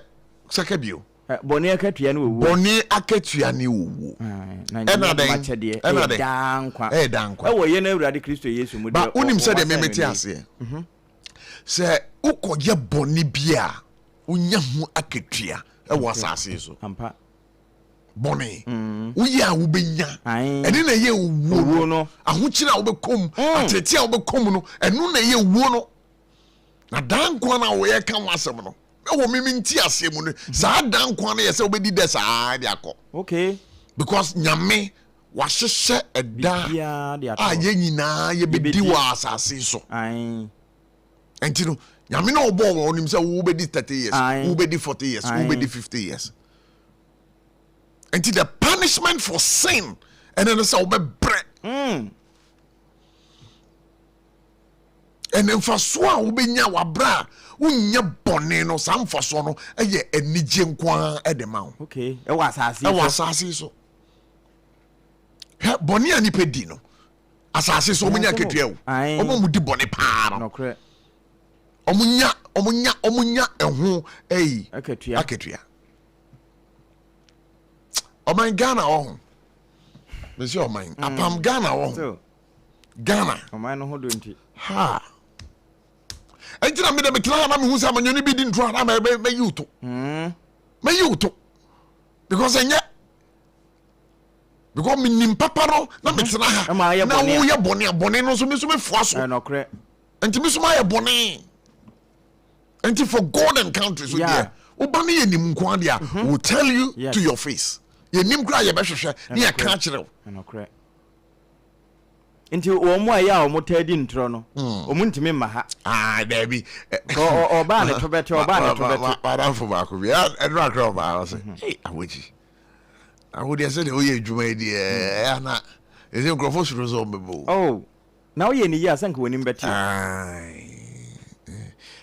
kabio. Boni akatua no owo. Boni akatua ni owo. Na adoma chede e dan kwa. E wo ye na Awurade Kristo Yesu mu de. Ba wonim se de memete ase. Se ukoye boni bia unya hu akatua was asase ampa bɔne woyɛ a wobɛnya ɛne na ɛyɛ wuo no ahokyere a wobɛkɔm atete a wobɛkɔm no ɛno na ɛyɛ wuo no na dan nkwa na woyɛ ka ho asɛm no ɛwɔ mimi nti aseɛ mu no saa dan nkwa no yɛ sɛ wobɛdi dɛ saa de akɔ okay because nyame wahyehyɛ ɛda a yɛ nyinaa yɛbɛdi wɔ asase so ɛnti no nyame na ɔbɔ wɔ nim sɛ wobɛdi 30 years wobɛdi 40 years wobɛdi 50 years ɛnti the punishment for sin ɛne no sɛ wobɛbrɛ ɛne mfasoɔ a wobɛnya wabrɛ a wonyɛ bɔne no saa mfasoɔ no ɛyɛ anigye nkoa ɛde ma wo ɛwɔ asase so bɔne a nipa di no asase so ɔmonya akatua wo ɔmo mu di bɔne paa no ɔmonya ɛho akatua ɔman Ghana ɔho mesi ɔman apam Ghana ɔho Ghana ɔman no ho do nti ha ɛntina me de metena na mehu sɛ amanyɔne bi di ntoro na mɛyi woto because ɛnyɛ because menim papa no na metena ha na woyɛ bɔne a bɔne no so me so mefua so ɛnti me so mayɛ bɔne ɛnti for God and country so deɛ woba ne yɛnim nko ade a will tell you to your face yɛnim kora yɛbɛhwehwɛ ne yɛka kyerɛ wo nti wɔn mu a yɛ a wɔn ta di ntoro no wɔn ntumi mma ha daabi ɔbaa ne to bɛtɛ wadamfo baako bi ɛno akora ɔbaa ɔsɛ awodi ɛsɛ deɛ woyɛ adwuma yi deɛ ɛna ɛsɛ nkurɔfoɔ soro sɛ ɔmbɛbɔ na woyɛ ne yie a sɛ nka w'anim bɛte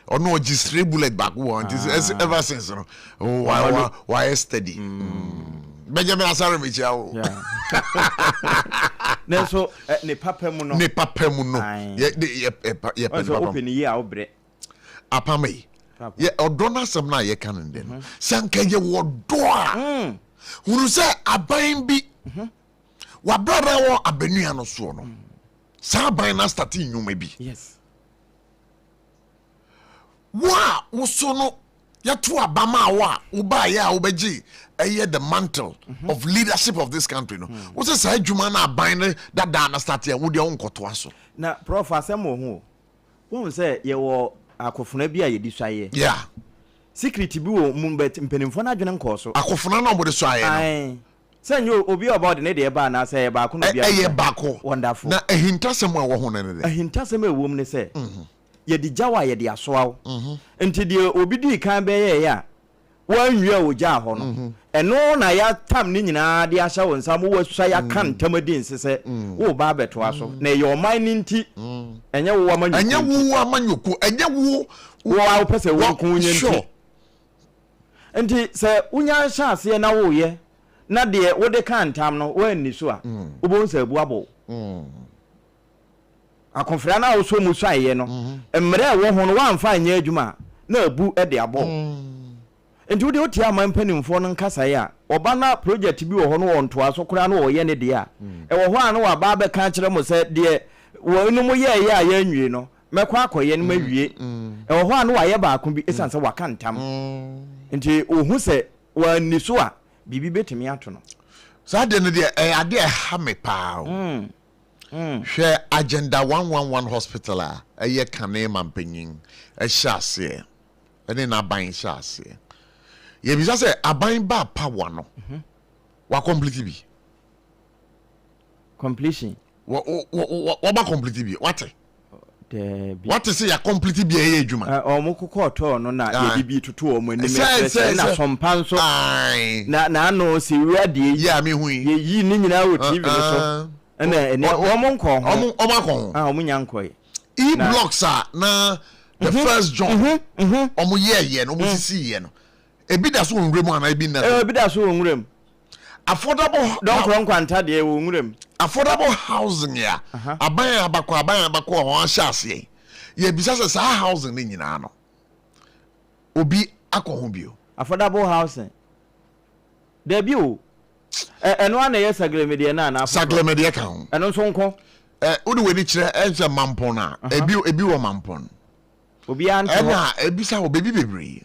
ɔno ɔgye stray bullet baako wɔ nti ever since no wayɛ steady Benjamin Asare mekyia wo nanso ne papa mu no yɛ pɛ open yie a wobrɛ apamai yɛ ɔdɔ no asɛm no a yɛka no ndɛ no sɛ nka yɛ wɔdɔ a hunu sɛ aban bi wabrada wɔ abanua no soɔ no saa aban no starte nnwuma bi wo a woso no yɛto abama a wo a wobaayɛ a wobɛgye ɛyɛ the mantle of leadership of this country no wo sɛ saa adwuma no aban no dadaa no starte a wodeɛ wo nkɔtoa so na prof asɛm wɔ ho wohu sɛ yɛwɔ akɔfona bi a yɛdi so ayɛ secret bi wɔ mu mpanimfoɔ no adwene nkɔɔ so akɔfona no ɔmode so ayɛ no sɛ nyɛ obi a ɔba ɔde ne deɛ ba anaasɛ ɛyɛ baako no ɛyɛ baako wonderful na ahintasɛm a ɛwɔ ho no ne dɛ ahintasɛm a ɛwɔ mu ne sɛ yɛde gya wa yɛde asoa wo nti deɛ obi di kan bɛyɛ a wanwie a ogya hɔ no ɛno na yɛatam ne nyinaa de ahyɛ wo nsa mo wasua yɛaka ntam adi nse sɛ woba abɛtoa so na ɛyɛ ɔman no nti ɛnyɛ wo amanyɔku ɛnyɛ wo a wopɛ sɛ wonko wonya nti sɛ wonya hyɛ aseɛ na woyɛ na deɛ wode ka ntam no woanni so a wobɛhu sɛ abu abɔ akɔmfra no a wosɔ mu suayɛ no mmerɛ a ɛwɔ ho no woamfa nyɛ adwuma na abu de abɔ nti wode wotie ama mpanimfoɔ no nkasaeɛ a ɔba na project bi wɔ hɔ no wɔ ntoa so koraa no wɔyɛ ne deɛ a ɛwɔ hɔ a no wɔaba bɛka kyerɛ mo sɛ deɛ wɔnom yɛɛyɛ a yɛanwie no mɛkɔ akɔyɛ no mawie ɛwɔ hɔ a no wɔayɛ baako bi ɛsiane sɛ waka ntam nti ɔhu sɛ wɔanni so a biribi bɛtumi ato no saa deɛ no deɛ adeɛ ɛha me paa hwɛ agenda 111 hospital a ɛyɛ kane mampanyin ɛhyɛ aseɛ ɛne n'aban hyɛ aseɛ yɛbisa sɛ aban ba power no wa complete bi completion waba complete bi wate sɛ ya complete bi ɛyɛ adwuma ɔmo kokɔ ɔtɔɔ no na yɛde bi toto ɔmo anim ɛsɛ na sɔmpa nso na ano si wiadeɛ yɛ me hu yɛyi ne nyinaa wɔ TV no so ɛna ɔmo nkɔ ho ɔmo akɔ ho ɔmo nya nkɔɛ blocks a na the first job ɔmo yɛɛyɛ no ɔmo sisiiɛ no ebi da so wɔ nwura mu ana ebi nna ebi da so wɔ nwura mu affordable dɔnkɔrɔ nkwanta deɛ wɔ nwura mu affordable housing ya aban abakɔ a wɔn ahyɛ aseɛ yɛbisa sɛ saa housing ne nyinaa no obi akɔ ho bio affordable housing dabi o ɛno ana yɛ saglemedeɛ na saglemedeɛ ka ho ɛno nso nkɔ wode w'ani kyerɛ ɛnhyɛ mampɔn a ebi wɔ mampɔn obi ante hɔ ɛna ebisa wɔ bebi bebree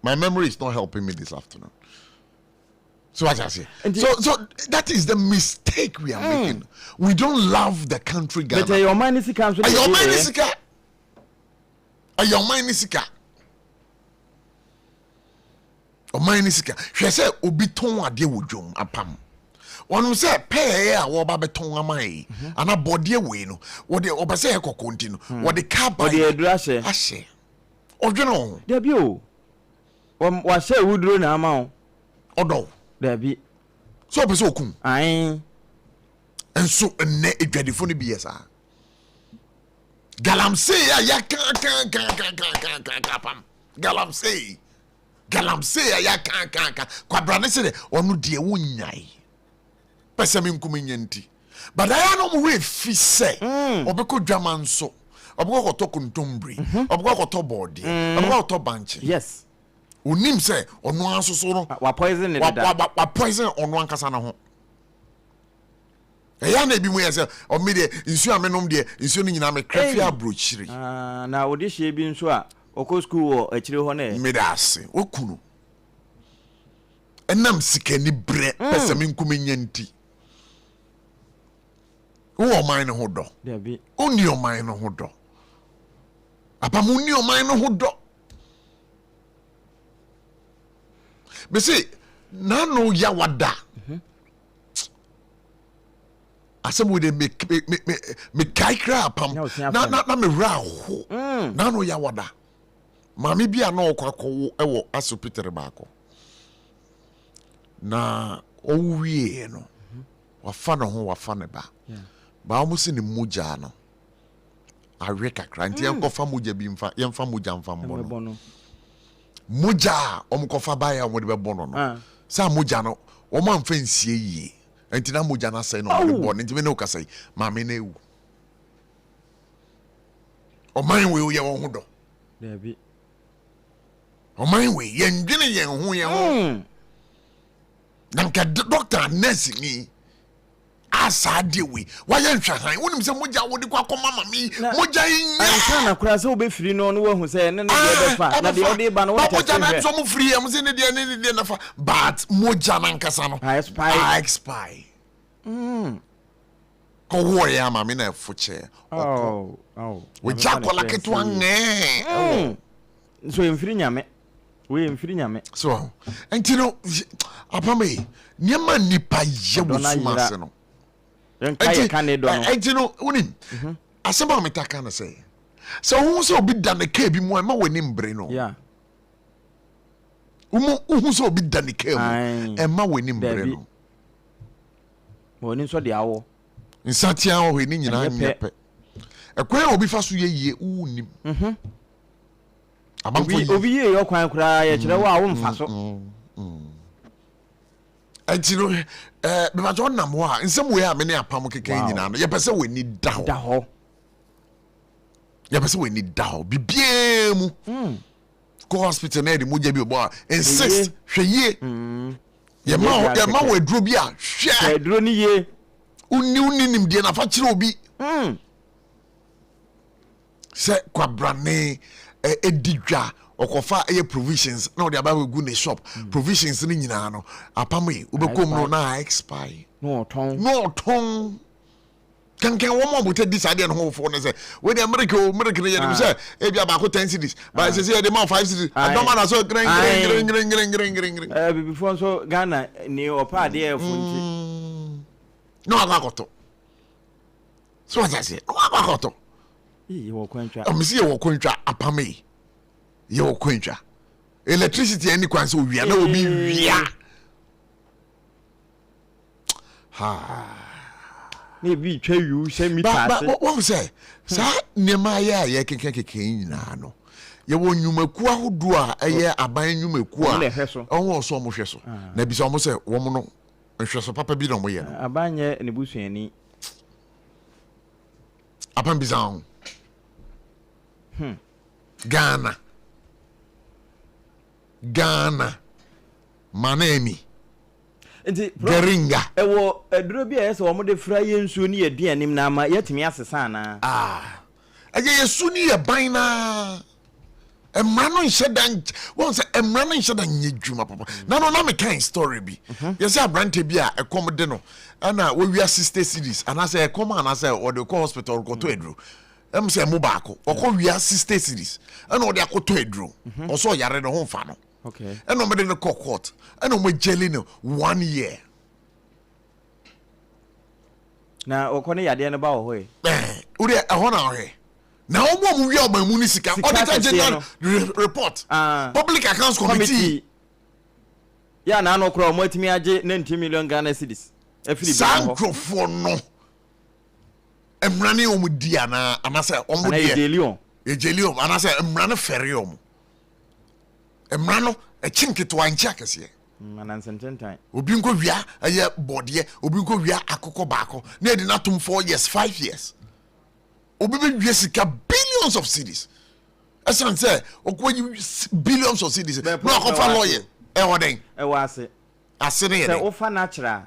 My memory is not helping me this afternoon. So what I say? So that is the mistake we are making. We don't love the country Ghana. But your mind is comes with your mind is your mind is Oman isika hwe se obi ton ade wodwom apam wonu se pay a wo ba beton amai ana bode we no wo de obese he kokonti no wo de car ba de edura ahye odweno da bi o wa se wuduro na ama o odo da bi so obese okun ai enso enne edwadefo no bi yesa galamse ya kan pam galamse ya kan kwabrane se de onu de wonyai pese me nkum nyanti but I no we fi se obeko dwama nso obeko koto kuntombri obeko koto body obeko koto banche yes unim se onu asoso no wa poison ne da wa poison onu ankasa na ho ya na bi mu yese o me de nsu amenom de nsu no nyina me krafia brochiri na odi hye bi nso a oko school wo akire ho na medase okunu enam sikani bre pese me nkum nyanti wo man no hodo da bi oni o man no hodo apa mu ni o man no hodo be say na no ya wada asabu de me kaikra apam na me ra ho na no ya wada mami bia na okwakowo ewo asopitere baako na owie no wafa no ho wafa ne ba ba omo se ne muja no awe kakra nti enkofa muja bi mfa yemfa muja mfa mbo no muja omkofa ba ya omo de bebo no sa muja no omo amfa nsie yie nti na muja na sai no omo de bo nti me no kasai mami na ewu oman we ye won ho do da bi oman we ye ndwene ye ho ye ho nanka doctor nurse ni asa de we wa ye nhwahan wonim se moja wo de kwa koma mami moja yin ansa na kura se wo be firi no wo hu se ne de be fa na de odi ba no wo ta moja na so mo firi am se ne de na fa but moja na nkasa no expire ko wo ya mami na fuche we jakola ketwa nge so emfiri nyame we emfiri nyame so entino apame niema nipa ye wo sumase no entino unim asema metaka na say so hu so obi da ne ka bi mu ma wani mbre no yeah hu so obi da ne ka mu e ma wani mbre no woni so de awo nsatia ho ni nyina nyepe ekwan obi fa so ye unim obi ye yo kwan kura ye kire wa wo mfa so entino be ma jo nam ho a nsem we a me ne apam keke nyina no ye pese we ni da ho ye pese we ni da ho bibie mu ko hospital na de mo je bi obo a insist hwe ye ye ma we duro bi a hwe duro ni ye uni nim de na fa kire obi se kwabrane edidwa okofa eye provisions na odi aba gu ne shop provisions ni nyina no apamwe ubekom no na expire no ton kankan wo mo bote disade no ho fo ne se we the america ne ye say e bia ba ko 10 cities but say dey man 5 cities adoma na so greng before so Ghana ni opa de e funti no akakoto so what I say no akakoto wo kwantwa amisi ye wo kwantwa apame ye wo kwantwa electricity any kwan so wia na obi wia ha ni bi twa yu se mi paase what say sa nema ya ye keke nyina no ye wo nyumaku ahodo a eye aban nyumaku a onwo so mo hwe so na bi so mo se wo mo no hwe so papa bi no mo ye no aban ye ne busuani apan bizan Ghana manemi enti geringa ewo eduro bi ese wo mo de fra ye nsuo ni aduanim na ama yetimi asesa na aye yesu ni ye ban na Emrano shedan won say emrano shedan nyedwuma papa. Na no na me kind story bi. Yes abrante bi a ekomde no. Ana we wia 60 cities and I say come and I say or the hospital go to edru. Em say mo baako. Okọ wia 60 cities. Ana o de akoto edru. Oso yare no ho fa no. Okay. And no me de court. And no me jelly no 1 year. Na okone yade no ba wo ho e. Uri ehona ho. Na omo we oba mu ni sika. Auditor General report. Public Accounts Committee. Ya na no kro mo atimi age 90 million Ghana cedis. Afili bi ho. Sankrofo no. Emrane omu dia na anase omu dia. Ejelion anase emrane fere omu. Emrano e chinketo anchi akese. Manansententan. Obi nko wia aye bodie, obi nko wia akoko baako. Na e di na tum 4 years, 5 years. Obi be wia sika billions of cedis. Esan say okwo billions of cedis. No akofa lawyer. E hoden. E wase. Ase ne ye. Say ofa natural.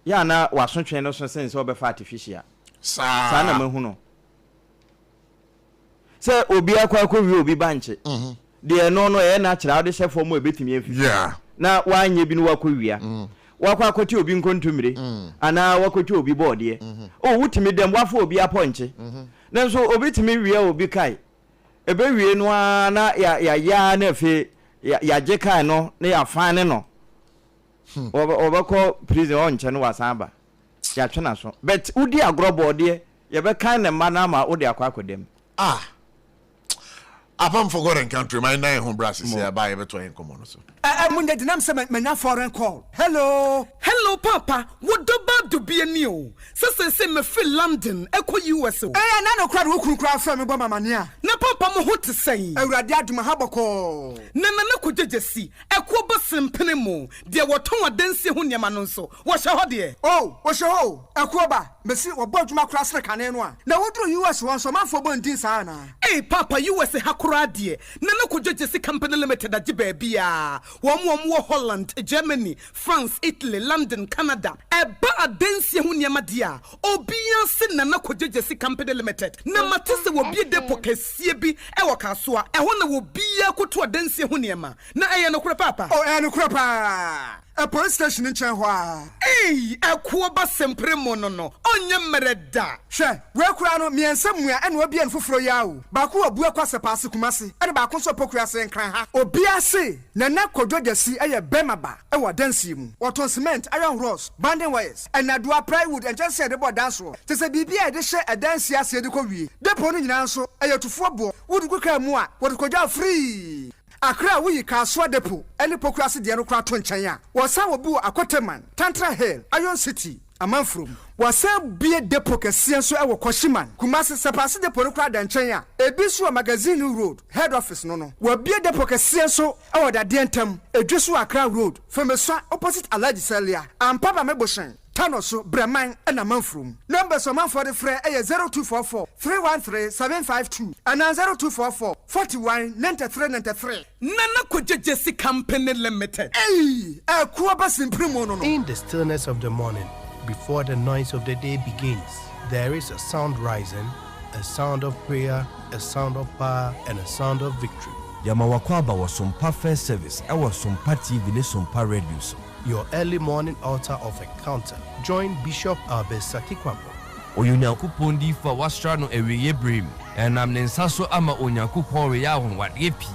Ya na wasotwe no so sense obefa artificial. Sa na mahu no. Say obi akwa wi obi banche. De no e natural de chef mo ebetimi afi. Yeah. Na wanye bi no wakowia. Wakwa akoti obi nkontumire. Ana wakoti obi bode. O wutimi dem wafo obi aponche. Na so obi timi wia obi kai. Ebe wie no na ya na fe ya je kai no na ya fane no. Obako prison onche no wasamba. Ya twena so. But udi agrobo de ye be kan ne ma na ma udi akwakodem. Apam forgotten country, my nine home brasses here by ever to common. Munde dinam se mena foreign call. Hello papa, what do bad to be a new? Say me feel London, echo US. Na no crowd who crowd from me mania. Na papa mo what to say? Awurade aduma haboko. Na ko jejesi, echo basim penemo. Dia woton adansi ho niam no so. Wo hye ho de. Oh, wo hye ho. Echo ba, mesi wo boduma krasre kane no a. Na wo do US won so manfo bondin sa na. Hey papa, US hakura de. Na ko jejesi company limited ajiba bia. Wo Holland, Germany, France, Italy, London, Canada. Eba adansi ho niam dia. Obia se na ko jejesi company limited. Na matese wo bie depo kesie bi e wo kasoa. E ho na wo bia koto adansi ho niam. Na eye no kura papa. Oh, eye no kura pa. A police station in Chenhua. Hey, a kuoba sempre mono. Onye mereda. She, we kura no miensam and we be en fufro yawo. Baku abua kwase pass kumase. And baku so pokua se nkran ha. Obia se na kodo jesi eye bemaba. E wa dansi mu. Waton cement, iron rods, banding wires. And na dua plywood and just say the board dance ro. Te se bibia de she a dance ase de ko wie. Depo no nyina so eye tufo bo. Wodu kuka mu a, wodu ko ja free. Akra we kaswa depo ene pokrasi de no kra to nchen a wasa obu akoteman Tantra Hill Iron City amanfrom wasa bie depo kese so e wo Koshiman Kumasi sepase depo no kra da nchen a ebisu magazine road head office no wa bie depo kese so e wo da de ntam edwisu Akra road famesa opposite Alhaji Celia ampaba meboshen Tanoso Breman and Amanfrum. Numbers of man for the fray 0244 313 752 and 0244 41 93 93. Nana Kujesi Company Limited. Hey, a Kuabas in Primono. In the stillness of the morning, before the noise of the day begins, there is a sound rising, a sound of prayer, a sound of power, and a sound of victory. Yamawakwaba was SOMPA First Service. I was SOMPA TV, SOMPA Radio. Your early morning altar of encounter. Join Bishop Albesaki Kwambo. Onyankopon di fa wastra no eweye brim. Enam ne nsaso ama onyankopon we ya honwade pi.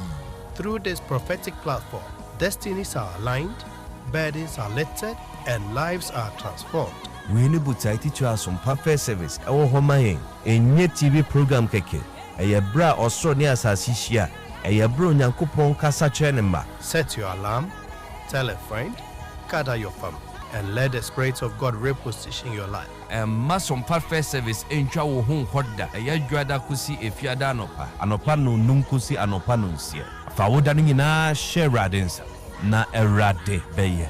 Through this prophetic platform, destinies are aligned, burdens are lifted, and lives are transformed. We ne butai teach us SOMPA First Service. Ewo homayen enye TV program keke. Eye bra osro ne asasi hia. Eye bra onyankopon kasa kire ne ma. Set your alarm, tell a friend, gather your family, and let the Spirit of God reposition your life. SOMPA First Service entwa wo hu hoda eya dwada kusi efiada anopa no num kusi anopa no nsia fa woda no nyina share radensa na erade beye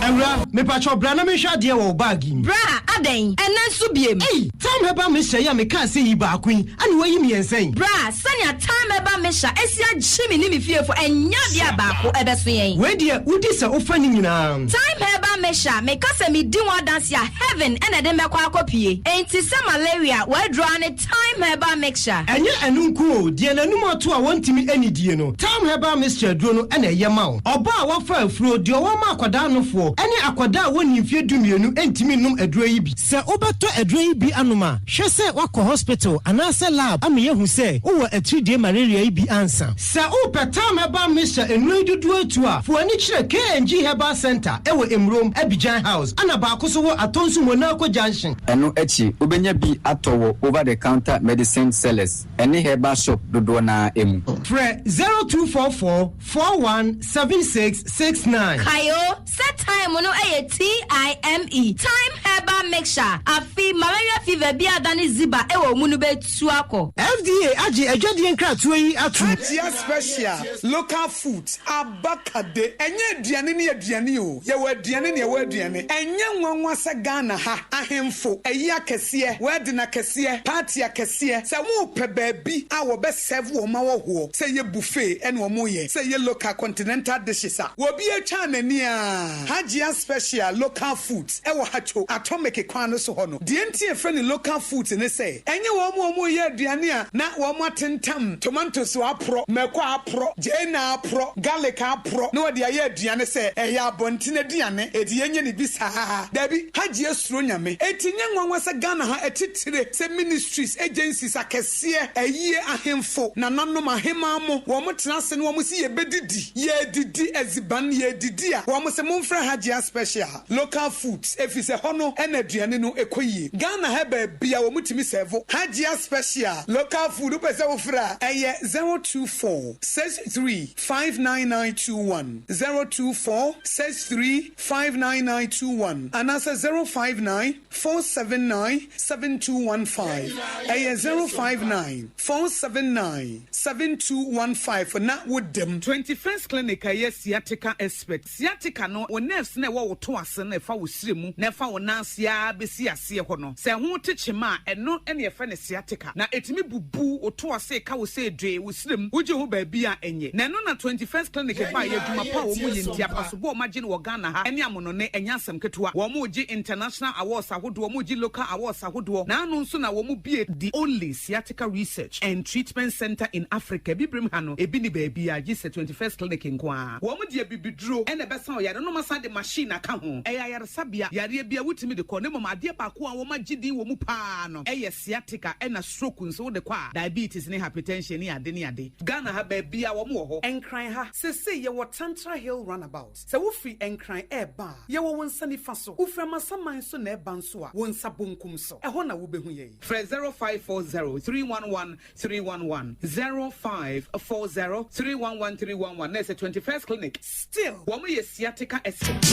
Ewra me pacho bra na me hwa de wo bag yi bra aden ena nso biem time heba me hye ya me ka se yi ba kwin ane wayi me ensen bra sanya time heba me hya esia gyimi ni me fiefo enya de abako ebeso yen we de udi se ofa ni nyina time heba mesha me kase me di one dance ya heaven and de me kwa akopie enti se malaria we draw an time herbal mixture enye enunku o die nanum ato a wontimi anidie no time herbal mixture duro no na yema o oba a wafa afuro de o ma akwada anofo ene akwada woni mfie dumienu entimi num aduro yi bi se obeto aduro yi bi anoma hwe se wakọ hospital anase lab am yehu se wo atridie malaria yi bi ansa se o time herbal mixture enu dudu atu a fo ani kire KNG Herbal Center ewo Emrom Abidjan House ana ba akoso wo atonsu Monaco Junction eno echi obenya bi atowo over the counter medicine sellers any herbal shop dodo na emu Fre 0244 417669 Kayo set time no TIME time herbal mixture afi malaria fever bi adani ziba ewo mu no betu akọ FDA agi ejwadi nkratuo yi atu Tia special local food abakade enye aduane ne aduane o ye wa aduane ne wa aduane enye nwanwa se Ghana ha ahemfo eyi akese word na kese party akese se mu pe baabi a wo be serve wo ma wo ho se ye buffet ene wo mo ye se ye local continental dishes a wo bi atwa nani a Hajia special local foods e wo hacho atomic kwan no so ho no de enti e friend local foods ne se enye wo mo ye aduane a na wo mo atentam tomatoes apro meko apro jena apro garlic apro no de aye aduane se eya bontine aduane edi yenye ne bisa dabi Hajia suro nyame etinye nwanwa se Ghana ha etitire se ministries agencies akese eyie ahemfo na nanom ahema mo wo mo tenase ne wo mo si ye bedidi ye didi eziban ye didi a wo mo se momfra Hajia special local foods efise hono ena aduane no ekoyie Ghana ha ba bia wo mutimi serve Hajia special local food pese wo fra eye 024 63 59921 024 63 59921 and answer 059 479 7215 eye 059 479 7215 for na with them 21st clinic aye sciatica expert sciatica no o nerves na wo to ase na fa wo siremu na fa wo nansia besi ase ho no se ho techema eno ene fa ne sciatica na etimi bubu o to ase ka wo se dwe wo sirem woje ho ba bia enye na no na 21st clinic ba ye dwuma pa wo mu yintia paso bo ma gine wo Ghana ha ene amono ne enya asem ketewa wo mu gi international awards ahodo wo mu gi local awards ahodo na anu nso na wo mu bie the only sciatica research and treatment center in Africa bibrim ha no ebi ni ba bia gi se 21st clinic nkoa wo mu de bibiduro ene besa o yare no masa de machine aka ho eya yare sabia yare bia wutimi de ko ne mama de ba ko a wo ma gidi wo mu pa no eye sciatica ena stroke nso de kwa diabetes ne hypertension ne ade Ghana ha ba bia wo mu ho enkran ha se ye wo Tantra Hill runabout se wo fi enkran eba ye wo wonsa ni fa so wo fra masaman so na eba nso a wonsa bonkum so e ho na wo behu ye 0540 311 311 0540 311 311 na se 21st clinic still wo mo ye sciatica expert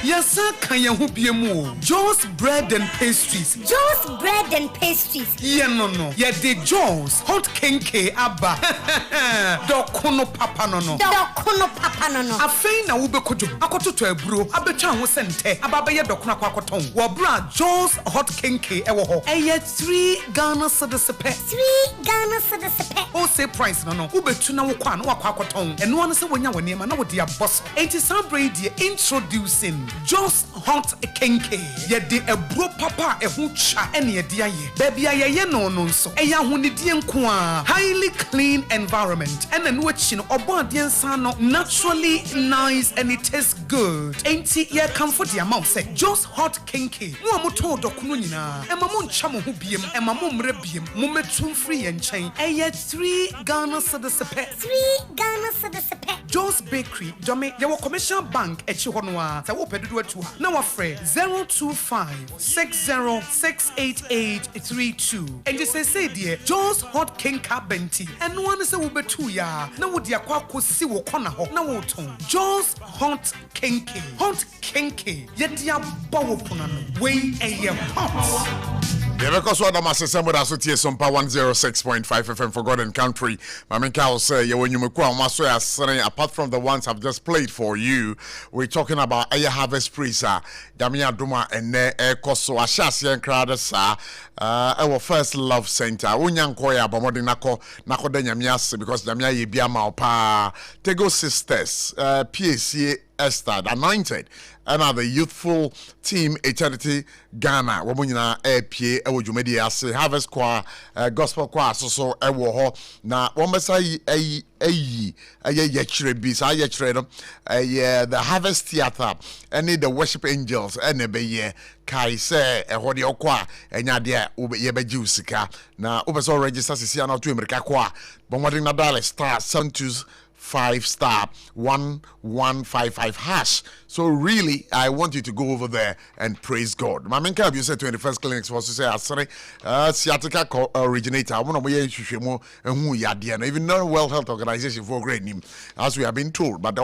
yes kan ye ho bie mu Joe's bread and pastries yeah no yeah the Joe's hot kenke abba dokono papa no afei na wo bekojo akototo aburo abetwa ho sente ababa ye dokono akoton wo bra Joe's hot kenke ewo ho eye 3 Ghana cedis per o say price no wo betu na wo kwa na akoton eno no se wonya woni ma na wo dia boss enti sabre die introducing Joe's hot kenke ye de aburo papa ehu cha ene ye dia ye baby aye no nso eya honidie nko a highly clean environment and then watching obodien san no naturally nice and it tastes good enti ye comfort the amount say just hot kinky mo amoto dokono nyina e ma mo ncha mo ho biem e ma mo mre biem mo metum free ye nchen eye 3 Ghana cedis per Joe's Bakery Jome ye wo commercial bank echi ho no a say wo pedodo atu ha na wa frɛ 025 60688832 and you say dear Joe's hot kinka benti and one say wo betu ya na wo dia kwa kosi wo kona ho na wo ton Joe's hot kinky ye dia bawo pona no we eye hot Yeah, because what I'm saying with us here, SOMPA 106.5 FM for God and Country. My main cow say, when you apart from the ones I've just played for you, we're talking about Aya Harvest Prisa, Damia Duma, and Koso, Ashasi and Kradasa, our first love center. Unyankoya, Bomodinako, Nakodenya Mias, because Damia Yibiama Pa, Tego Sisters, PAC Esther, anointed, and the youthful team Eternity Ghana. Womunyina APA ewo jumedi ase Harvest Choir gospel choir so ewo ho na womesa ye chire bi sa ye chire no the Harvest Theatre and the Worship Angels and be ye kai se ehode okwa enya de ye beji usika na obeso register sisi na to America choir bomodin na dial star 725*1155 hash. So really, I want you to go over there and praise God. My main you said 21st clinics was to say, sorry, sciatica originator. I want to even non World Health Organization for great name, as we have been told. But the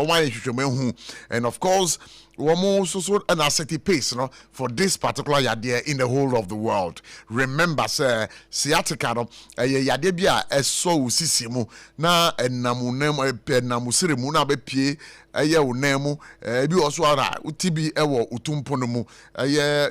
and of course, we also an asset pace, for this particular idea in the whole of the world. Remember, sir, sciatica, yadebia so sisimu na namunemo namusirimu na bepie. Unemu bi also ara utibi ewo utumpono mu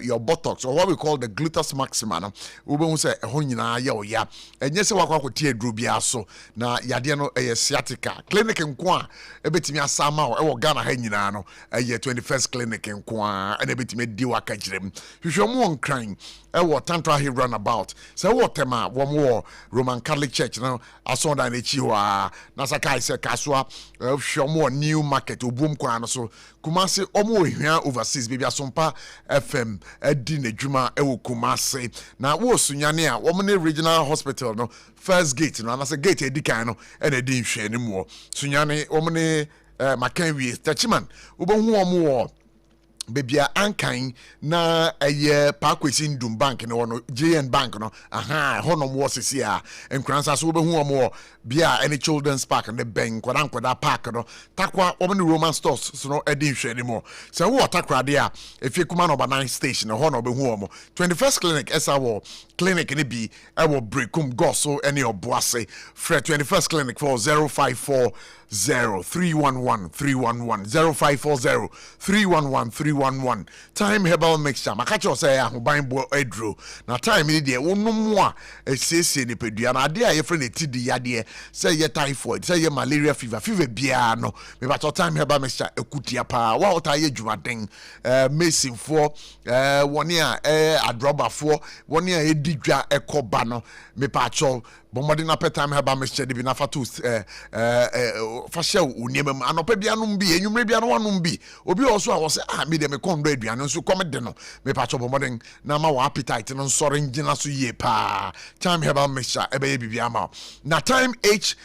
your buttocks or what we call the gluteus maxima no ube say ehon nyina ye oya enye se wakwa kotie dru bia so na yade no sciatica clinic nko a ebetimi asama ewo Ghana ha nyina no 21st clinic nko a na ebetimi di waka girem hwehwemu on kran ewo tantra he run about say what tema wo Roman Catholic Church no asonda na chi ho a na sakai se kaswa hwehwemu new market obum kwa no so Kumasi omo hia overseas baby Asompa FM edi na dwuma ewo Kumasi na wo sunyane a wo ne regional hospital no first gate no anase gate edi kan no e na di nhwe ni mo sunyane wo ne makanwie tachiman obohu omo bebia ankan na Parkwesi Ndum Bank no no JN Bank no honom wo sisi a enkransa so obehu omo bia any children's park and the bank kwada park no takwa omo Roman stores so no edi hwe anymore so wo takwa de a efie kuma no 9 station ho no obehu omo 21st clinic esawo clinic ni bi ewo brekum goso any oboase fre 21st clinic for 054 0311 054 311 time herbal mixture makacho say ahoban bo edro na time ni de wonum a esiesie ni pedua na ade a ye friend etidi yade say ye typhoid say ye malaria fever bia no me ba time herbal mixture ekutia pa wa ota ye dwumaden mesin for woni a adroba for woni a edidwa ekoba no me pa cho bomodina time herbal mixture de bi na fatu fashion uniem anopa bia no bi enwumre bia no wanum bi obi also a wo say me de me kondo aduane nso come de no me pa chobo modern na ma wa appetite no sore ngina so ye pa time herbal mixture ebe ye bibia ma na time h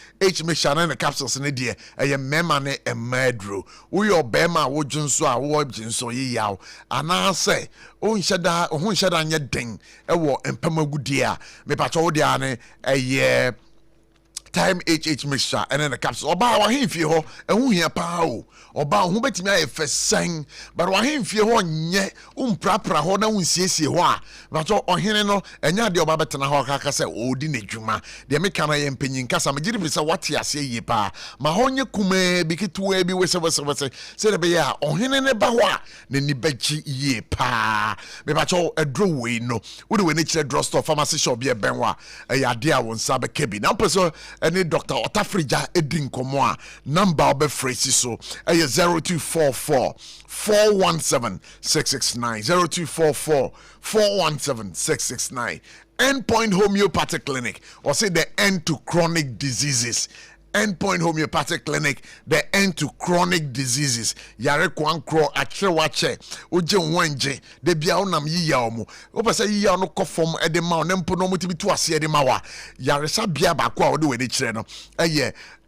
mixture na capsules ne de eye mema ne emadro wo yo bema wo dwunso a wo dwunso ye yaw ana say o nhada nya den ewo empamagudi a me pa chowo de ane eye time HH mixture and then the capsule oba wa himfie ho ehu hia pa o oba ho betimi ayefesan but wa himfie ho nye umprapra ho na unsiesie ho a but ohene no enya de oba betena ho kaka se odi na dwuma de meka na ye mpanyin kasa megiri bi se wate ase yi pa ma ho nye kuma bi kitua bi wese se de be ya ohene ne ba ho a na ni bachi yi pa me ba cho edro we no wo de we ne kire drugstore pharmacy shop bi e benwa ya de a won sa be kebi na person any Dr. Otafrija Edin Komoa number be phrase so 0244 417 669 0244 417 669 Endpoint Homeopathic Clinic or say the end to chronic diseases. Endpoint Homeopathic Clinic, the end to chronic diseases. Yare kwankro akrewache oje wanje de bia onam yiya omo. Opese yiya no kofom e de ma onempo no mutibi to ase e de ma wa. Yare sa bia ba kwa ode we de kire no.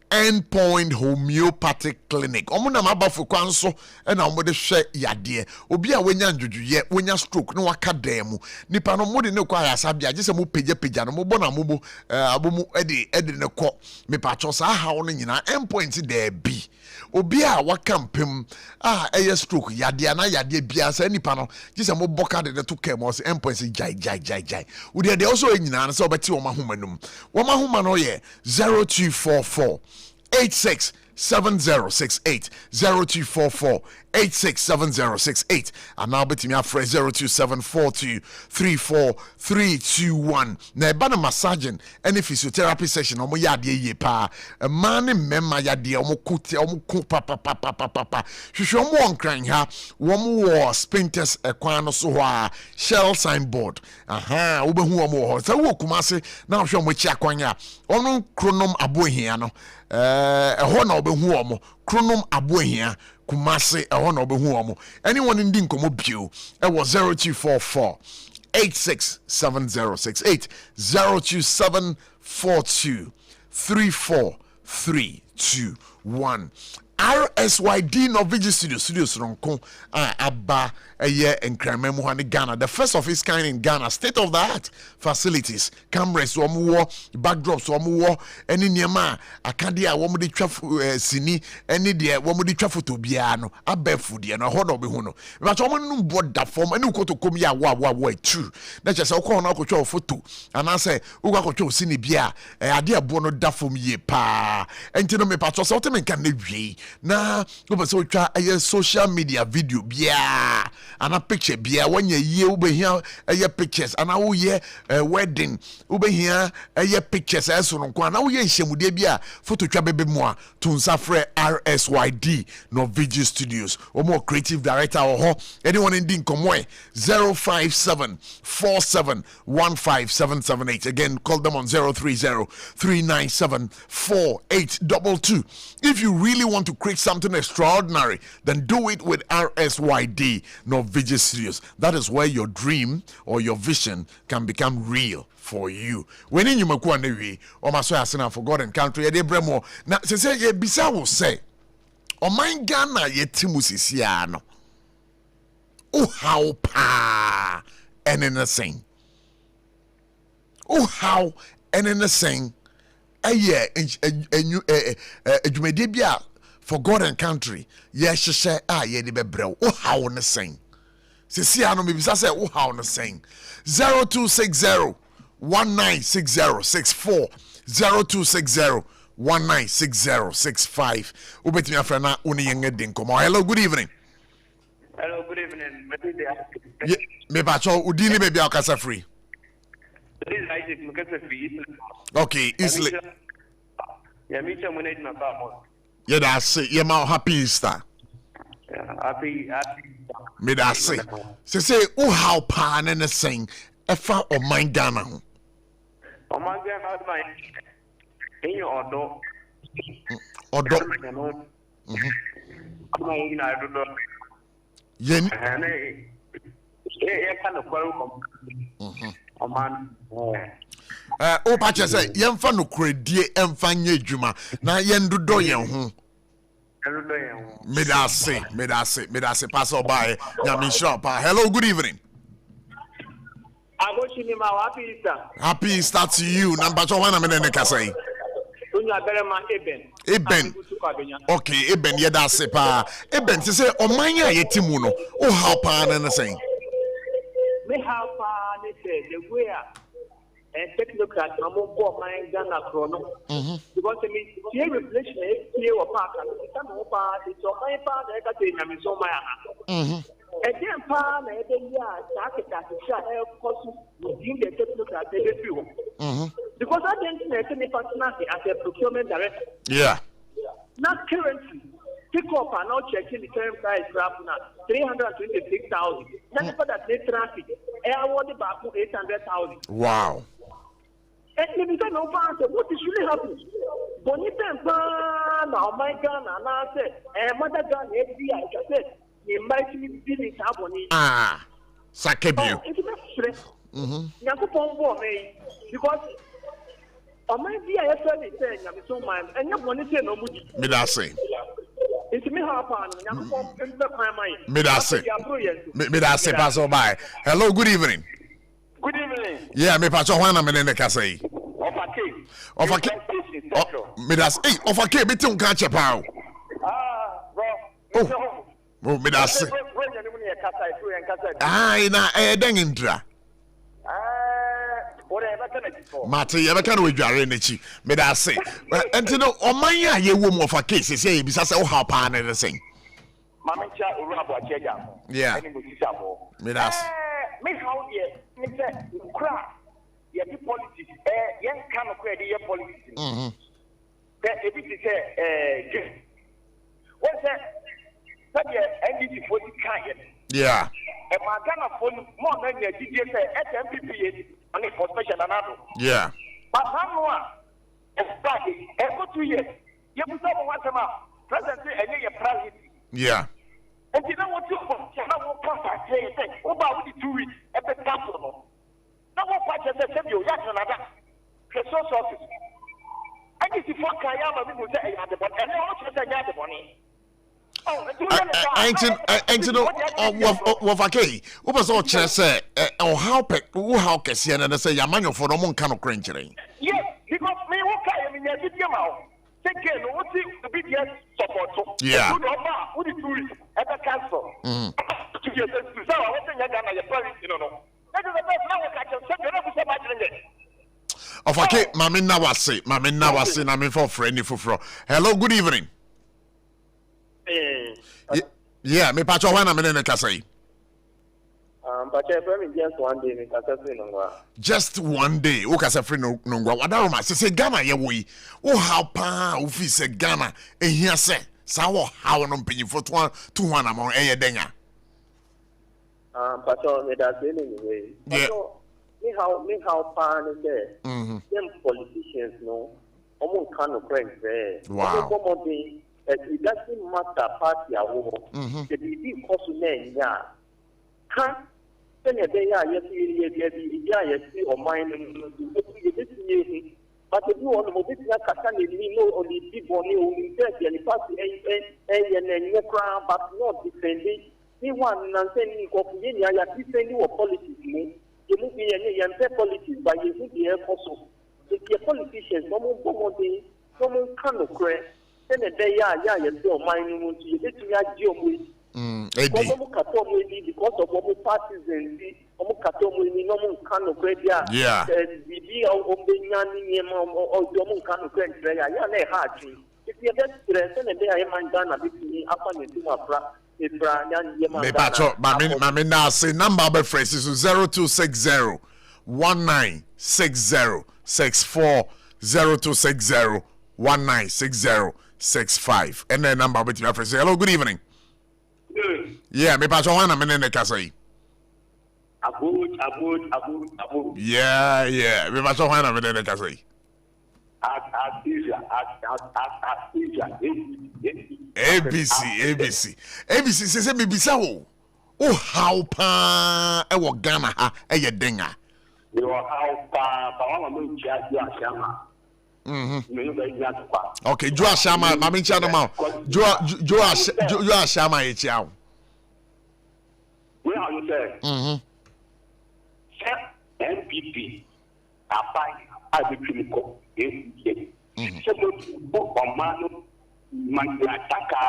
Endpoint Homeopathic Clinic. Omo na mabafo kwanso e na omo de hwe yade. Obi a wenya ndwudwuye, wenya stroke no waka demu. Nipa no mo de ne kwa yasa bia je se mo peja no mo bo na mo abomu ede ne ko. Me pa cho sa ha no nyina endpoint there be. obi a wakampem eye stroke yade na yade bia sa nipa no gise mo boka de to kem o se employees jai we dey also enyina na se obeti wo mahomanum wo mahoma no ye 0244 867068 0244 867068 and now betimi afre 0274234321 na eba na massaging any physiotherapy session omo yade ye pa man memma yade omo kuti omo ku papa hwehwe omo onkran ha omo wo spinters ekwan no so ho a shell signboard wo behu omo ho sa wo kumase na hwe omo chi akwan a ono kronom abohia no ho na obehu omo kronom abohia kumase ho na obehu omo anyone in din komo bio e was 0244 867068 02742 34321 RSYD Norvigi Studios Ronko Abba Enkrame Muhani Ghana, the first of its kind in Ghana, state of the art facilities, cameras, backdrops, any Niama, Akandia, Womudi Trafu Sini, any dear Womudi Trafu to Biano, Abefoodi, and a Hono Bihuno. But someone board that form and you go to come ya wa true. That's just a corner control photo. And I say, Uga control Sini Bia, a dear bono da from ye pa, and to me patros ultimate can be. Na go so try a social media video bia and a picture bia when you ube here a pictures and I will hear wedding ube here a pictures as on kwa na we shemude bia photo twa bebe mo to nsafre RSYD Norvigi Studios or more creative director or anyone in din komoe 05747157778 again call them on 030-397-4822 if you really want to create something extraordinary, then do it with RSYD Norvigi Studios. That is where your dream or your vision can become real for you. When in you makwa newi, or my soya sina forgotten country, de bremo. Na se ye bisa will say, o my Ghana ye timusisiano. Oh how pa and in the sing. Oh how and in the sing. Jumede bia for God and country yes she ye de bebrel o how on the sing se si ano me bisa say o how on the sing 0260196064 0260196065 ubetimi afra na oni yenge din komo. Hello, good evening. Hello, good evening. Me ba cho udini be bia okasa free. This is Isaac Mukasa free. Okay, easily. Yeah, me too when my car. Yeah, that's it. You're happy Easter. Yeah, happy. Me that's it. Say, oh how pan and sing efa or mind Ghana. Oh my God, my in your order. Order. I don't know. Yen. Kind of welcome. Oh man. O pa che say yemfa no kredie emfa nya adwuma na yendodo yen ho. Me da say pass by nyame shop. Hello, good evening. ABOTCHIE ma happy Easter. Happy Easter to you. Number 1 na me ne ka say. Unya berema Eben. Okay, Eben ye da say pa. Eben say oman ya yetimu no. O how pa na say. Me how pa they say the way and technocrat na mo go man Ghana chrono because me here reflection here or park and it's no pa it's so my pa na ka te nyame so my e dem pa na e dey ya ta sha e kosu within the technocrat they dey do because I didn't know any partner as a procurement director. Yeah. Not currently pick up and now checking the current price graph now 326,000. That's for that net traffic. I want about 800,000. Wow. And maybe don't know what is really happening. Bonita now my Ghana and I said, mother Ghana FBI, I said, you might be dealing with Sakebio. It's not stress. Because on my DIFL is saying, I'm so mad, and you want to say nobody. Me that say. It's me happen. Me that say. Me that say pass by. Hello, good evening. Good evening. Yeah, me pass on me ne ka say. Of a cake. Me that's hey, of a cake, me tun catch pa. Oh, me that's it. Aye, na dang indra. Mate, you can with your energy. Me that's it. And you know, on my ye woman of a case, say, besides, oh, how pan and the same. Yeah. Me that's me how ye, me say, crack. Ye politics, young kind of credit, your politics. That if it is what's that? That NDC 40 kind. Yeah. And my Ghana phone more than your DJs at MPP on it for special another. Yeah. But how long? Exactly. Every 2 years. You put up once a month. Presently, and your presidency. Yeah. And you know what you want? You know what contact say? What about the 2 weeks? At the capital. Now what part of the same you have another resource office. And if you fuck Kayama, we will say I had the money. And I also say I had the money. And you know, what okay, what was all chess or how can see and say, Yaman for no one kind of cringing? Yes, because me, okay, I mean, I did your mouth. Take care, what's the BTS support? Yeah. What is doing at the council? To your sense, so I was saying, I your parents, you know. That is the best now I can say, you're not so much in it. Of okay, Mammy Nawasi, I mean for friendly for. Hello, good evening. Yeah, me pacho wana menene kasai. Pacho me just one day me kasa free nongwa. Just one day, o kasa free nongwa. Wadaroma se Ghana ye we. O how pa o fi se Ghana e hia se. Sa wo how no mpanyim for 200 amount e ye denya. Pacho me da say anyway. Pacho me how pa ne there. Them politicians no. Omo kan no friends there. Wow. It doesn't matter party or war. The big person yeah. Can send a day yes, or mine, but if you want to be only people in the party and your crown, but not defending. He want and sending opinion, I are defending your politics. You move me and politics by using the air also. If your politicians, no more kind of crash. Then a day, you still mind you get to your because of what parties and the no kind of great yeah. The or your kind of great hard. If you get stressed and a day I mind done a bit upon the me pacho, mami na say number be phrases 0260 1960 64 0260 1960 65 and then number with your friends. Hello, good evening. Good. Yeah, me pacho wana menene kasai. Abud. Yeah. Me pacho wana menene kasai. ABC say me bisa wo. O how pa e wo Ghana ha e ye denga. You how pa wa mo chia shama. Okay, Joa Shama, Mami Chanama. Joa Shama, Echiao. Where are you there? MPP, I find the clinical. Mano, Mangataka,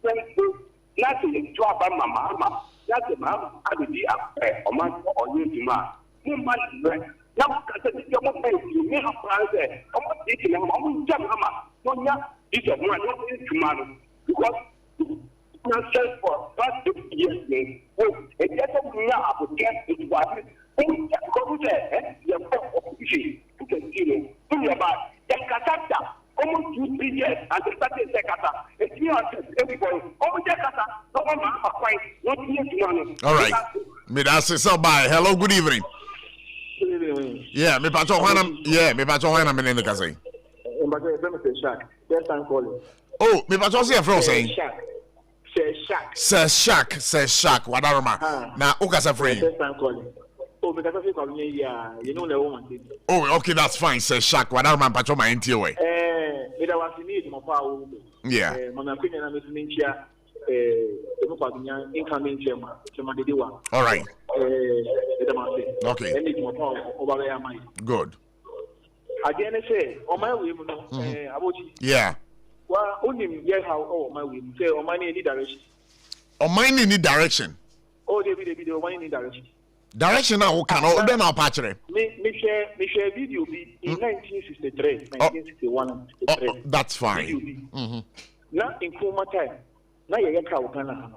nothing to about Mama, that's the mama, I will be up there, or man, or you to ma. No man, now, you may have plans. I'm not taking them. I'm going to jump. No, yeah, it's a man, not tomorrow. Because not self for past 50 years. Oh, and yet, I would get it. What is go there? Your opposition to continue. To your back. Yakata, almost 2-3 years, and the started Sekata. It's me on everybody. Oh, Yakata, no one have a fight, not here tomorrow. All right. Me that's so bye. Hello, good evening. Yeah, me pacho wana menene kasai. Oh, me pacho see from saying. Say Shack. Wadaroma. Na ukasa free. Oh, okay, that's fine. Say Shack. Wadaroma pacho my NTO way. Yeah. All right. Okay. Good. Again, I say, on my way, yeah. Well, only yeah how my way say or money any direction. Or mine in any direction. Oh, they be the money in direction. Direction now can all then our patch. Me share video be in 1963, 1961. That's fine. Now in former time, now you can Ghana.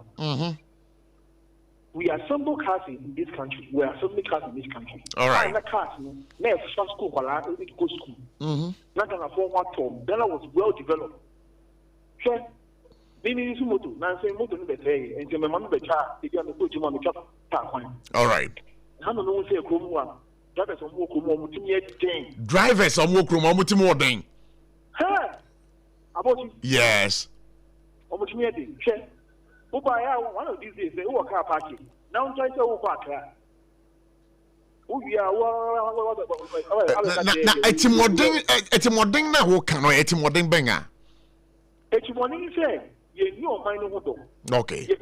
We assemble cars in this country. We assemble cars in this country. All right. The cars, no, school, go school. Not gonna form one term. Ghana was well developed. Sure. Meaning is moto. Now say moto no better. And my mama better. If you are going to mama chop time. All right. How no one say come one. Drivers on work come on thing. Drivers on work on thing. Huh? About yes. Almost me thing. Sure. One of these days, they work car parking. Now I'm trying to work car. Oh, yeah, it's modern now. Who can it's modern banger? It's morning, say, you know, my no. Okay. If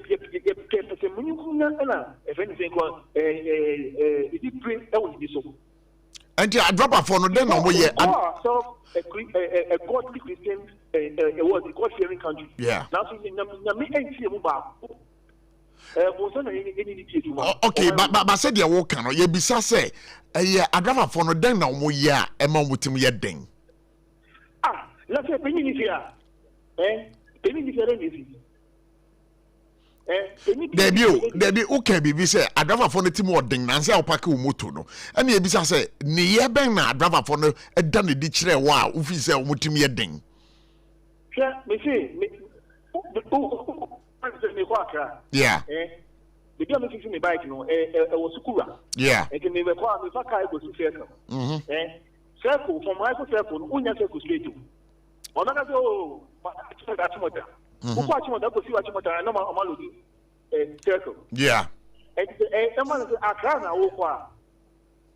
anything, it bring so. And I drop a phone, then no way. So, a godly Christian, was a God fearing country. Yeah. Now, me ain't see okay, but said you walk on, you be say, I drop a phone, then no more, yeah, a mom with him yet ding. Ah, let's say, penny here. Penny is anything. Debi okay bibi say adrafa for no timo odin na say opake wo moto no and e bisa say ne ye ben na adrafa for no eda ne di kire wa wo fi say wo motim ye den me say me kwa kra yeah the girl me fix me bike no was sukura yeah e me kwa me fa kai go su circle circle from high circle unya circle straight to ona ka so achimota uko achimota go si achimota na ma lo di circle yeah man Accra na wo kwa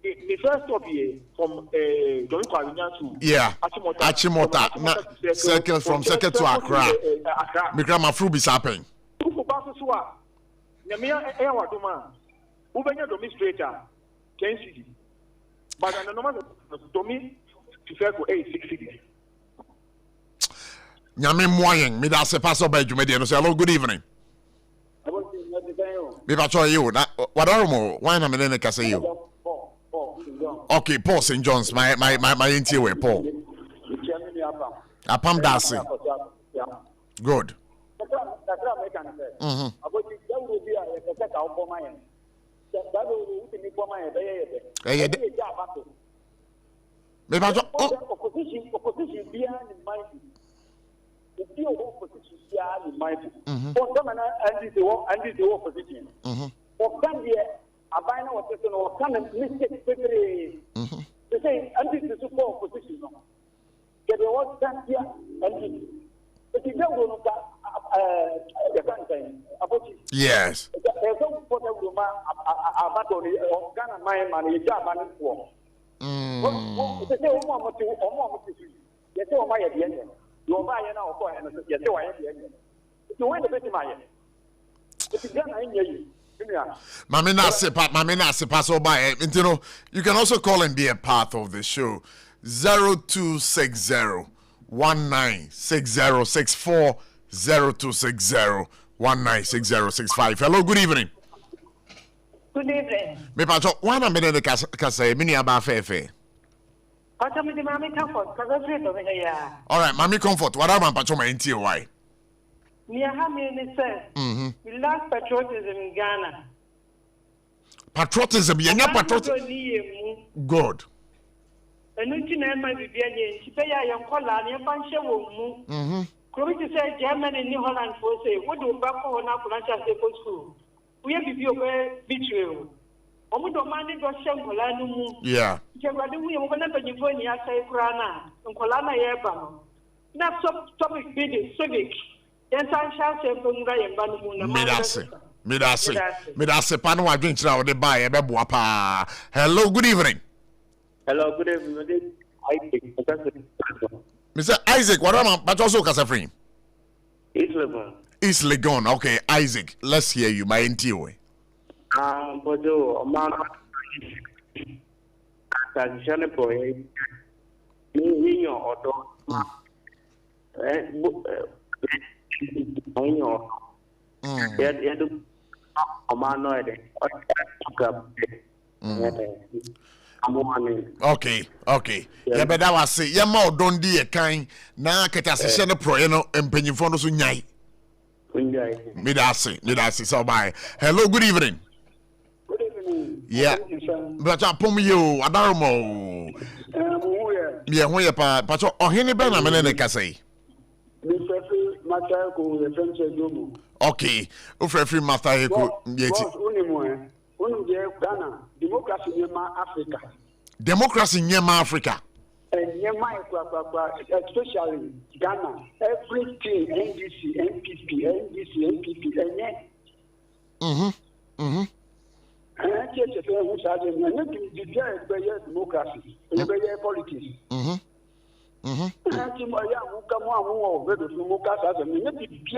the first stop here from Don Kwarinya to yeah achimota na circle from circle to Accra me grandma fru be happen uko ba so a nyamia wadoma wo benya demonstrator 10 city but na normal domi to circle 6 city nyame moyen me da se pass by Jumede no say hello good evening me ba cho you na wadaromo why na me ne ka say you okay Paul St John's my NTA Paul apam dase good me ba cho opposition behind in mind the opposition in mind for them and the opposition for them here abina was saying or can mistake very they say and this is support opposition no get the what that here and it is don't know the country ABOTCHIE yes there's some for the woman about on Ghana man you job and for they say you say my the end you buy now for and you say why the end you win the bet my it is Ghana in you Mamina Sepa so by you know you can also call and be a part of the show 0260 196064 0260 196065. Hello, good evening. Good evening. Me pacho wana me de kasa mini aba fefe. Pacho me de mami comfort kaza treto me ya. All right, mami comfort. What am pacho my nti why? Me ha me ni say. We lack patriotism in Ghana. Patriotism, yenya patriotism. Good. Enu ti na ma bibia je ntipe ya yankola ne fa nhye wo mu. Krobi ti say Germany ni Holland for say wo do ba ko na kula cha say for school. We have bibia go betray. Omu do ma ni do hye nkola no mu. Yeah. Jegwade wu ye mo na banyifo ni asai kura na nkola na ye ba no. Na topic be the civic. Midase pano wa dwinchira wo de ba ye beboa pa. Hello, good evening. Hello, good evening. Mr. Isaac, what am I but also Casafrin? East Legon. Okay, Isaac, let's hear you. My NTO. Bodo, man. Traditional boy. Ni odo. Okay. Yeah, but that was say, yeah, more don't do a kind now. Keta session the pro, you know, and penny for us unyai. Me that say, so bye. Hello, good evening. Good evening. Yeah, but I pum you, Adarmo. Yeah, when you but oh, Henny Ben, I'm in the casse. Okay, free master, democracy in Africa. Democracy in Africa. And especially Ghana, everything NDC, NPP, and democracy, politics.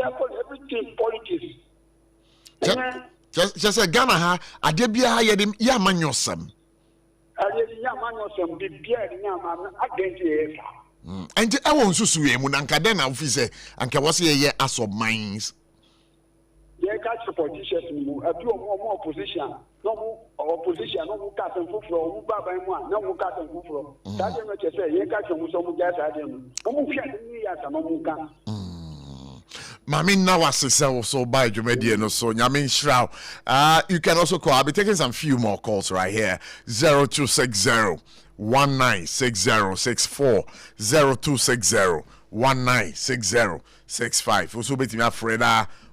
Everything politics. Just a Ghana ha, a debia yadim Yamanyosam. And I won't susue Munankadena officer and Kawasi as of mines. They catch the politicians, a few more opposition, no more opposition, no more cat and food floor, Baba and one, no more cat and food floor. That's what you say, you catch some gas at them. Mami now was so by Jumedi no so Yamin Shroud. You can also call. I'll be taking some few more calls right here. 0260 196064 0260 196065. Also bet me afraid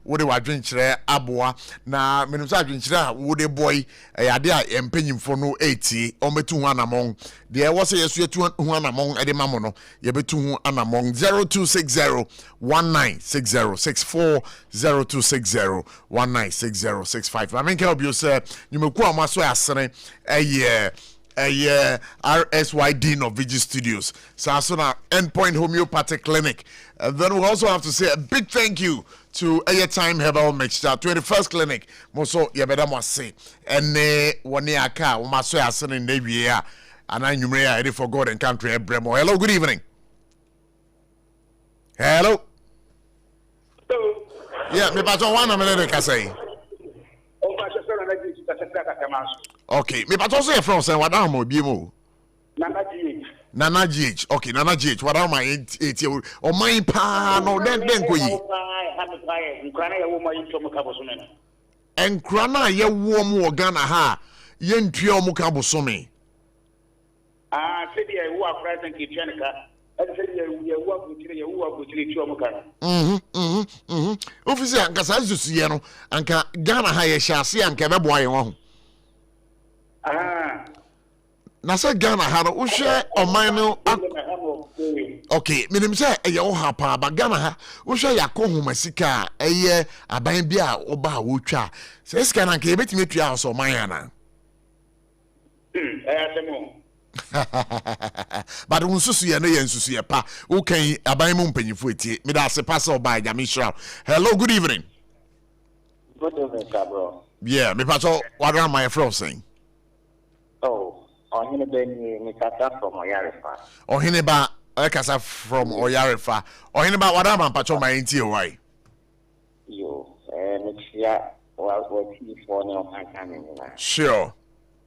wo de wadwen kire aboa na menum sa adwen kire wo de boy ade a empenyimfo no 80 o metu hu anamon de e wo se yesu etu hu anamon e de mamo no ye betu hu anamon 0260 196064 0260 196065. I mean can you say you me ku amaso asene RSYD no Vigi Studios. Sasuna Endpoint Homeopathic Clinic. Then we also have to say a big thank you to Airtime Herbal Mixture 21st Clinic. Moso yabeda mo say ene woni aka wo maso asene na wiea ana nwumre ready for God and country Ebremo. Hello, good evening. Hello. Yeah, me pato one minute ka say. Okay, me pato say from say what am obi mo. Nana GH. Okay, Nana GH. What am I 80 o my pa no den ko yi. Enkrana ye wo mo Ghana ha ye ntua o mo ka bosome. Say dey wo present kitchenika. Officer anka sa zusuye no anka Ghana ha ye hyase anka bebo aye ho. Na say Ghana ha no uhwe oman no okay minim say eye wo ha pa ba Ghana ha uhwe yakọ masika eye aban bia oba wo twa say sika na anka ebetime tua so oman ana. But unsusu ye no ye nsusu ye pa wo kan aban mu mpanyifo etie me da se pass oba ja me shra. Hello, good evening. Good evening, bro. Yeah, me pass what am my friend saying? Oh, Ohene Beni Mikata from Oyarefa. Ohene ba Ekasa from Oyarefa. Ohene ba what am pacho my ntie why? Yo, Mixia was for no can. Sure.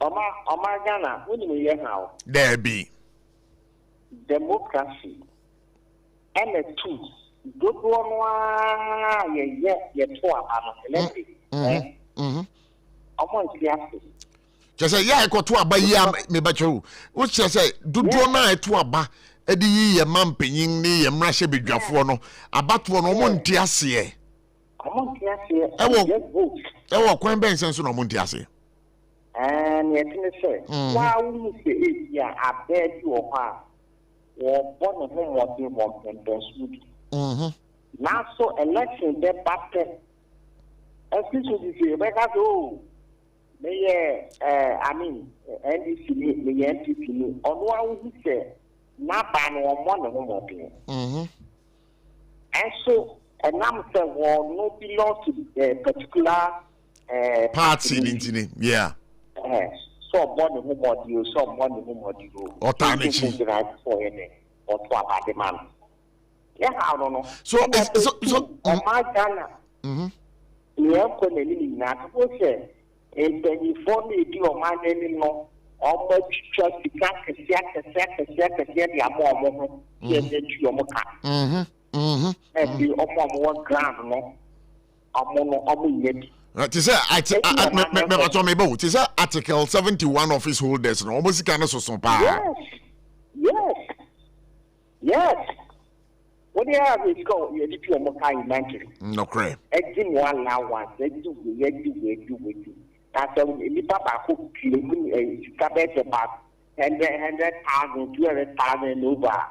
Oma Ghana, what do you hear now? There be democracy. And the two. Good one, ye two just say yeah, got to aba ya me bacho. What say dodo na to aba e di ye man penyin ni ye mrahye bedwafo no abato no mo nti ase e wo kwan ben senso no mo nti ase yet say why we say ya abeg you ha wo born home what you want and now so election the battle especially say because oh I mean NDC me NPP me on one who say na ban on one home what and so and I'm saying no belong to a particular party in yeah. So money who mod you, so money who mod you. Or tarnish. Or to about the man. Yeah, I don't know. So on my Ghana. Yeah, Colonel, not say, and then you form me do on my name, no, almost just the cat, the amor, yes, your mocha. And the upon 1 gram, no, I'm yet. To say, to say Article 71 of his holders, no, almost kind of SOMPA. Yes. What do you have is called your diploma mentally. No crap. Exim 1 now once, they do. That's a papa who cabbage about 100,000, 200,000 over.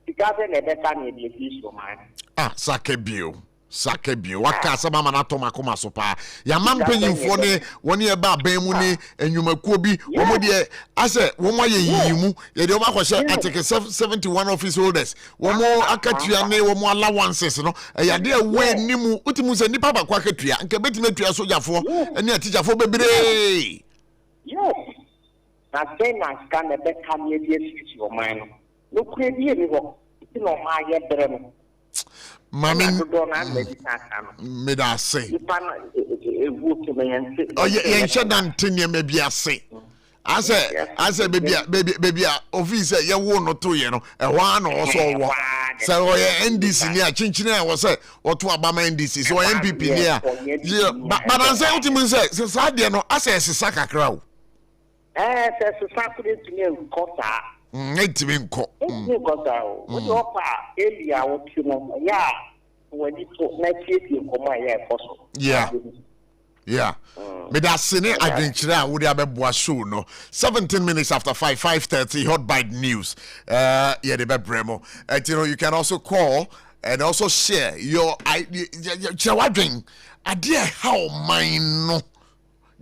The government never done a piece of mine. Ah, Sakebio. Waka sama mana to makoma so pa. Ya mampanyimfo ne woni e ba ban mu ne enwumakuo bi omo de ase womo ye yimu ye de omo akwhye Article 71 office holders womo akatua ne womo allowances no ya de we nimu utimu se nipa ba kwa akatua nke betime atua sojafo ene atigafo bebre. Yes. Na say na scan e be kam ye die switch your mind. No create ni ho. Ti no ma ye bre no. Mami, me da say. Oh, yeah, shadan tinya me be a say. I say, baby, officer, you won't not to, you know, a one or so. So, NDC near Chinchina was said, or to Obama NDC, so MPP near. Yeah, but I say, what you say, since I didn't know, I say, it's a sack crowd. Says a Saturday to me, Costa. It's been caught. What your pa, Elia, what you know, yeah. When you put next year, you come my hair, possible. Yeah. But that's in it. I think I would have a boisson. No, 17 minutes after 5:30, hot bite news. Yeah, the Bremo. You know, you can also call and also share your wondering. Idea how mine no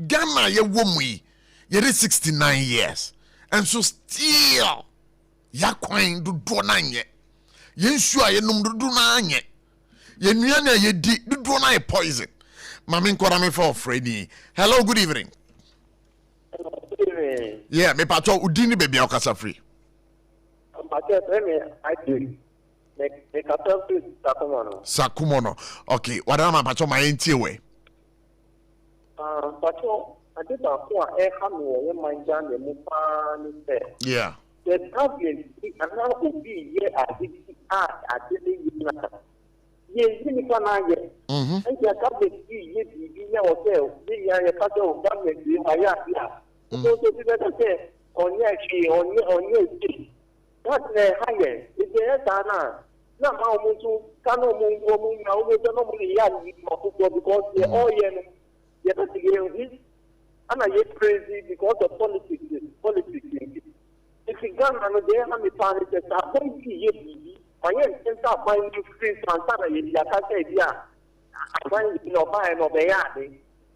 Ghana ye woman ye 69 years and so still ya kwine do nanye ye nsua ye num do nanye ye nuana ye di do na ye poison. Mami nkwara me for Freddy. Hello, good evening. Good evening. Yeah, me pato udini baby okasa free. I do. Me kato Sakumono. Okay, what am I pato my entiwe? Pato I did not want a hammer in my jan the Mupan. Yeah. The government and now will be here at the art at the yes, you can I and the government be here hotel, the capital government in Maya. So to say, on your that's the higher. It's the Dana. Now, Mutu, Kano Mungo, now we don't know because they're all yet this. And I get crazy because of politics. If you got another day, I'm a party that I'm going to see I am start buying new screens and Sana, you can't say, yeah, I'm buying buy no bayadi.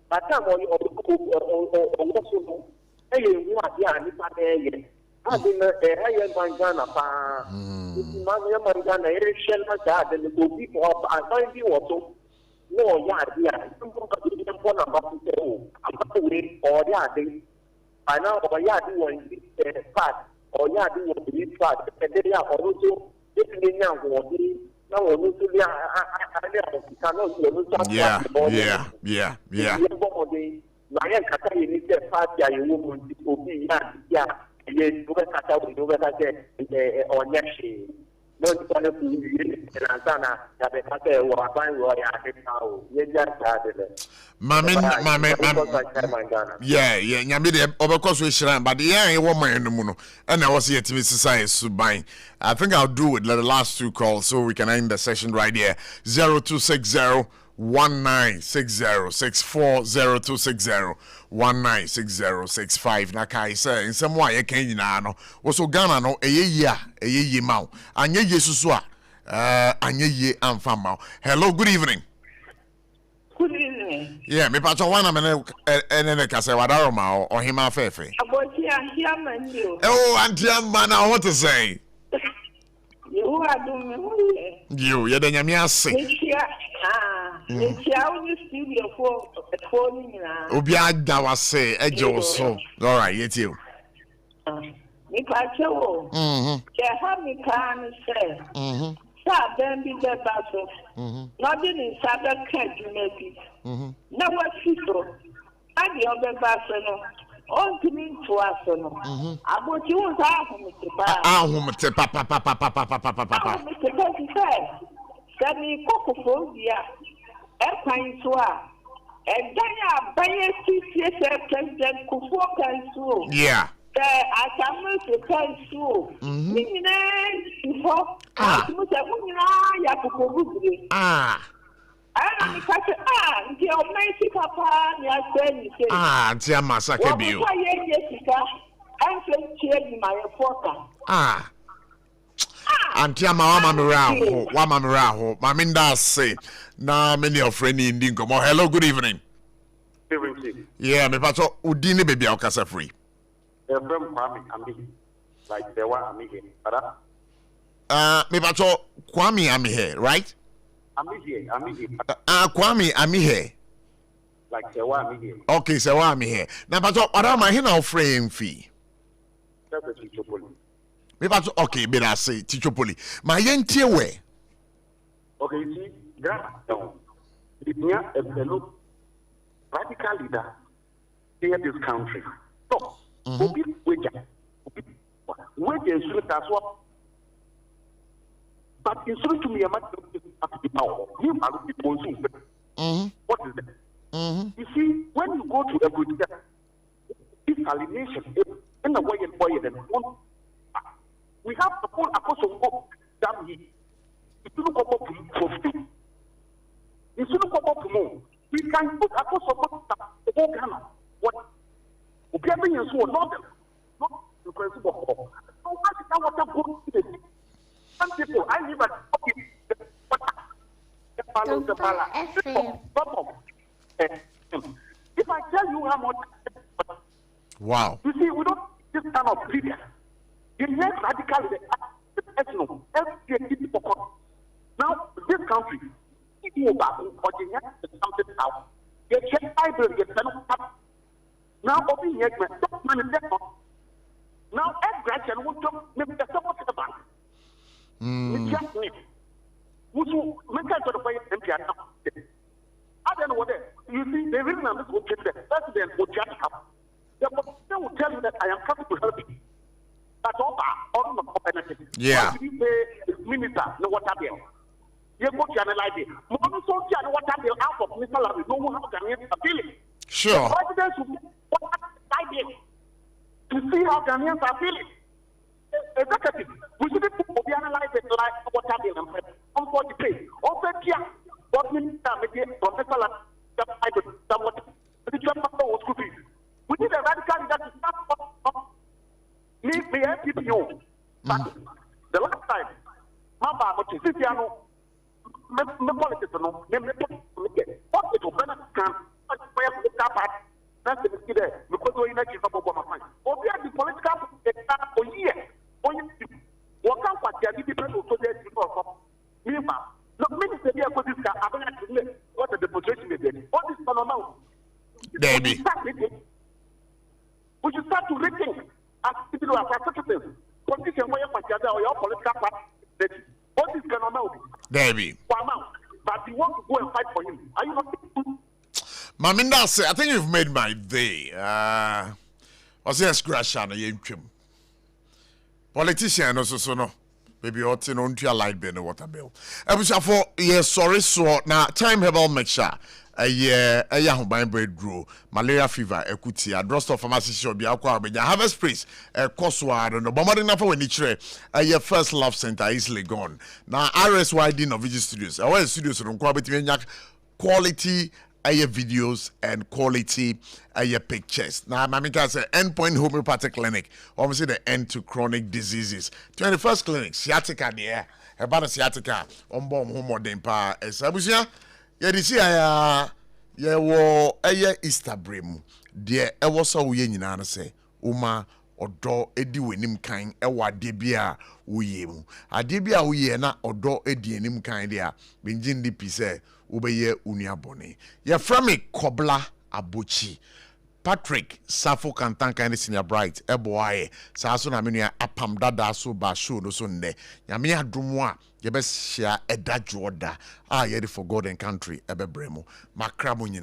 But I'm on also, hey, you are the I didn't a higher Mangana, Mangana, Eric Shelter, and the people of I find you also. No, yeah. I'm going to one about I'm going or yarding. I know or yarding part or yarding will be part, and they are also getting young or now. Yeah. My Kata, you need a party, you will be, yeah. Yes, you will cut out or next year. Don't want to be Santana, yeah, Yamid, of course, we should, but yeah, a woman in the moon, and I was here to Mrs. Science to buy. I think I'll do it, the last two calls, so we can end the session right here 0260 196064 0260 196065 na kai say in some way can you know also Ghana no ye ma anye yesusu a anye ye amfa ma. Hello, good evening. Good evening. Yeah, me pacho wana me ene ka say wadaro ma o hima fefe. Abochi ahia manio. Oh, auntie man, I want to say you are doing you ye de nyame ase. It's our studio for Obi ada wase ejo so. All right, yet you. Me pacho. Yeah, have me can say. Sa ben bi be ba so. Na di ni sa be ka dwuma bi. Na wa sito. Adi obe ba so no. On timi to aso no. Abochi won sa ahomete ba. Ahomete pa. Sani kokofo bia. Ekwan so a. Edanya baye CCS president Kufuor kan so. Yeah. Asamu se kan so. Nina before. Asamu se kunyina ya kokobugre. Ana mi ka se nti o mai si papa ni ase ni se. Nti amasa ke bio. Wo ye ye sika. Anse chie ni ma ye foka. Anti ama mira ho. Maminda say na many of friend in Dinkomo. Hello, good evening. Yeah, me pato udini baby okasa free. From Kwame Ami. Like there were Ami here. Me pato Kwame Ami here, right? Ami here. Kwame Ami here. Like there were Ami here. Okay, so Ami here. Na pato orama hina frame fee. Me pato okay, be na say Tichopoli. Ma yentie we. Okay, you see, no. It's near a look radical leader in this country. So, wage is as well. But it's to me a matter of the power. What is that? You see, when you go to a good this alienation in the way and boy and we have the whole apostle down here. If you look up for feet, if you look up more, we can put a cost of the whole Ghana. What? We are being so not the principle. So what is our good? Some people, I live at if I tell you how much, wow. You see, we don't this kind of leader. You need radical now, this country, if you back or you have something out, you check Bible, you up. Now, over here, now, Gratian will talk, maybe the support of the bank. You just need. Which will make us the way I don't know what you see, the reason I'm going to the president will just come. They will tell you that I am coming to help you. That's all benefit. Yeah. Minister, no water bill. You go to analyze it. More so to water bill out of Mr. Larry. No one can appeal it. Sure. The president should to see how Ghanaians are feeling. Executive, we should analyze it like water bill and on for the pay. Also, here, what minister Professor Larry, somewhat, the school fees. We need a radical that is not me NPPO. But the last time, Mamba, but you see, me politics, no, me hospital benefit can, that's the key there, because we're not in the mind. Or we are the political for years. What can what the people to get before? Meanwhile, the minister here for this guy, I'm going to what the demonstration is. What is phenomenal? Baby. We should start to rethink as people are citizens. Politicians, or your political party, what is going on? Baby. But you want to go and fight for him. Are you not? Maminda, I think you've made my day. Was there a scratch on a politician also so no? Baby, what's in on your light bill and water bill? I was for yes, sorry, so now time herbal mixture. A year, a young bread grow, malaria fever, a cutie, a drop of pharmacy shop, be aqua, harvest praise, a cosward, and a bombarding for when each a year first love center easily gone. Now, RSYD of Vigi Studios, our studios from quality videos and quality pictures. Now, Mamika said endpoint homeopathic clinic, obviously the end to chronic diseases. 21st clinic, sciatica, yeah, about sciatica, on bomb homo dempa, as Abusia. Yedisi aya ye wo eye Easter brem de e wo so wo ye nyina na se uma odo edi wenim kan e wa de bia wo ye mu ade bia wo ye na odo edi enim kan de a benjin di pi se wo be ye unua bone ye from me kobla abochi Patrick SARFO Kantanka and Senior Bright Eboaye Saso na menua apam dada so ba show no so nne nyame adom a ye be share eda joda a ye for God and country ebebremo makra mo nyina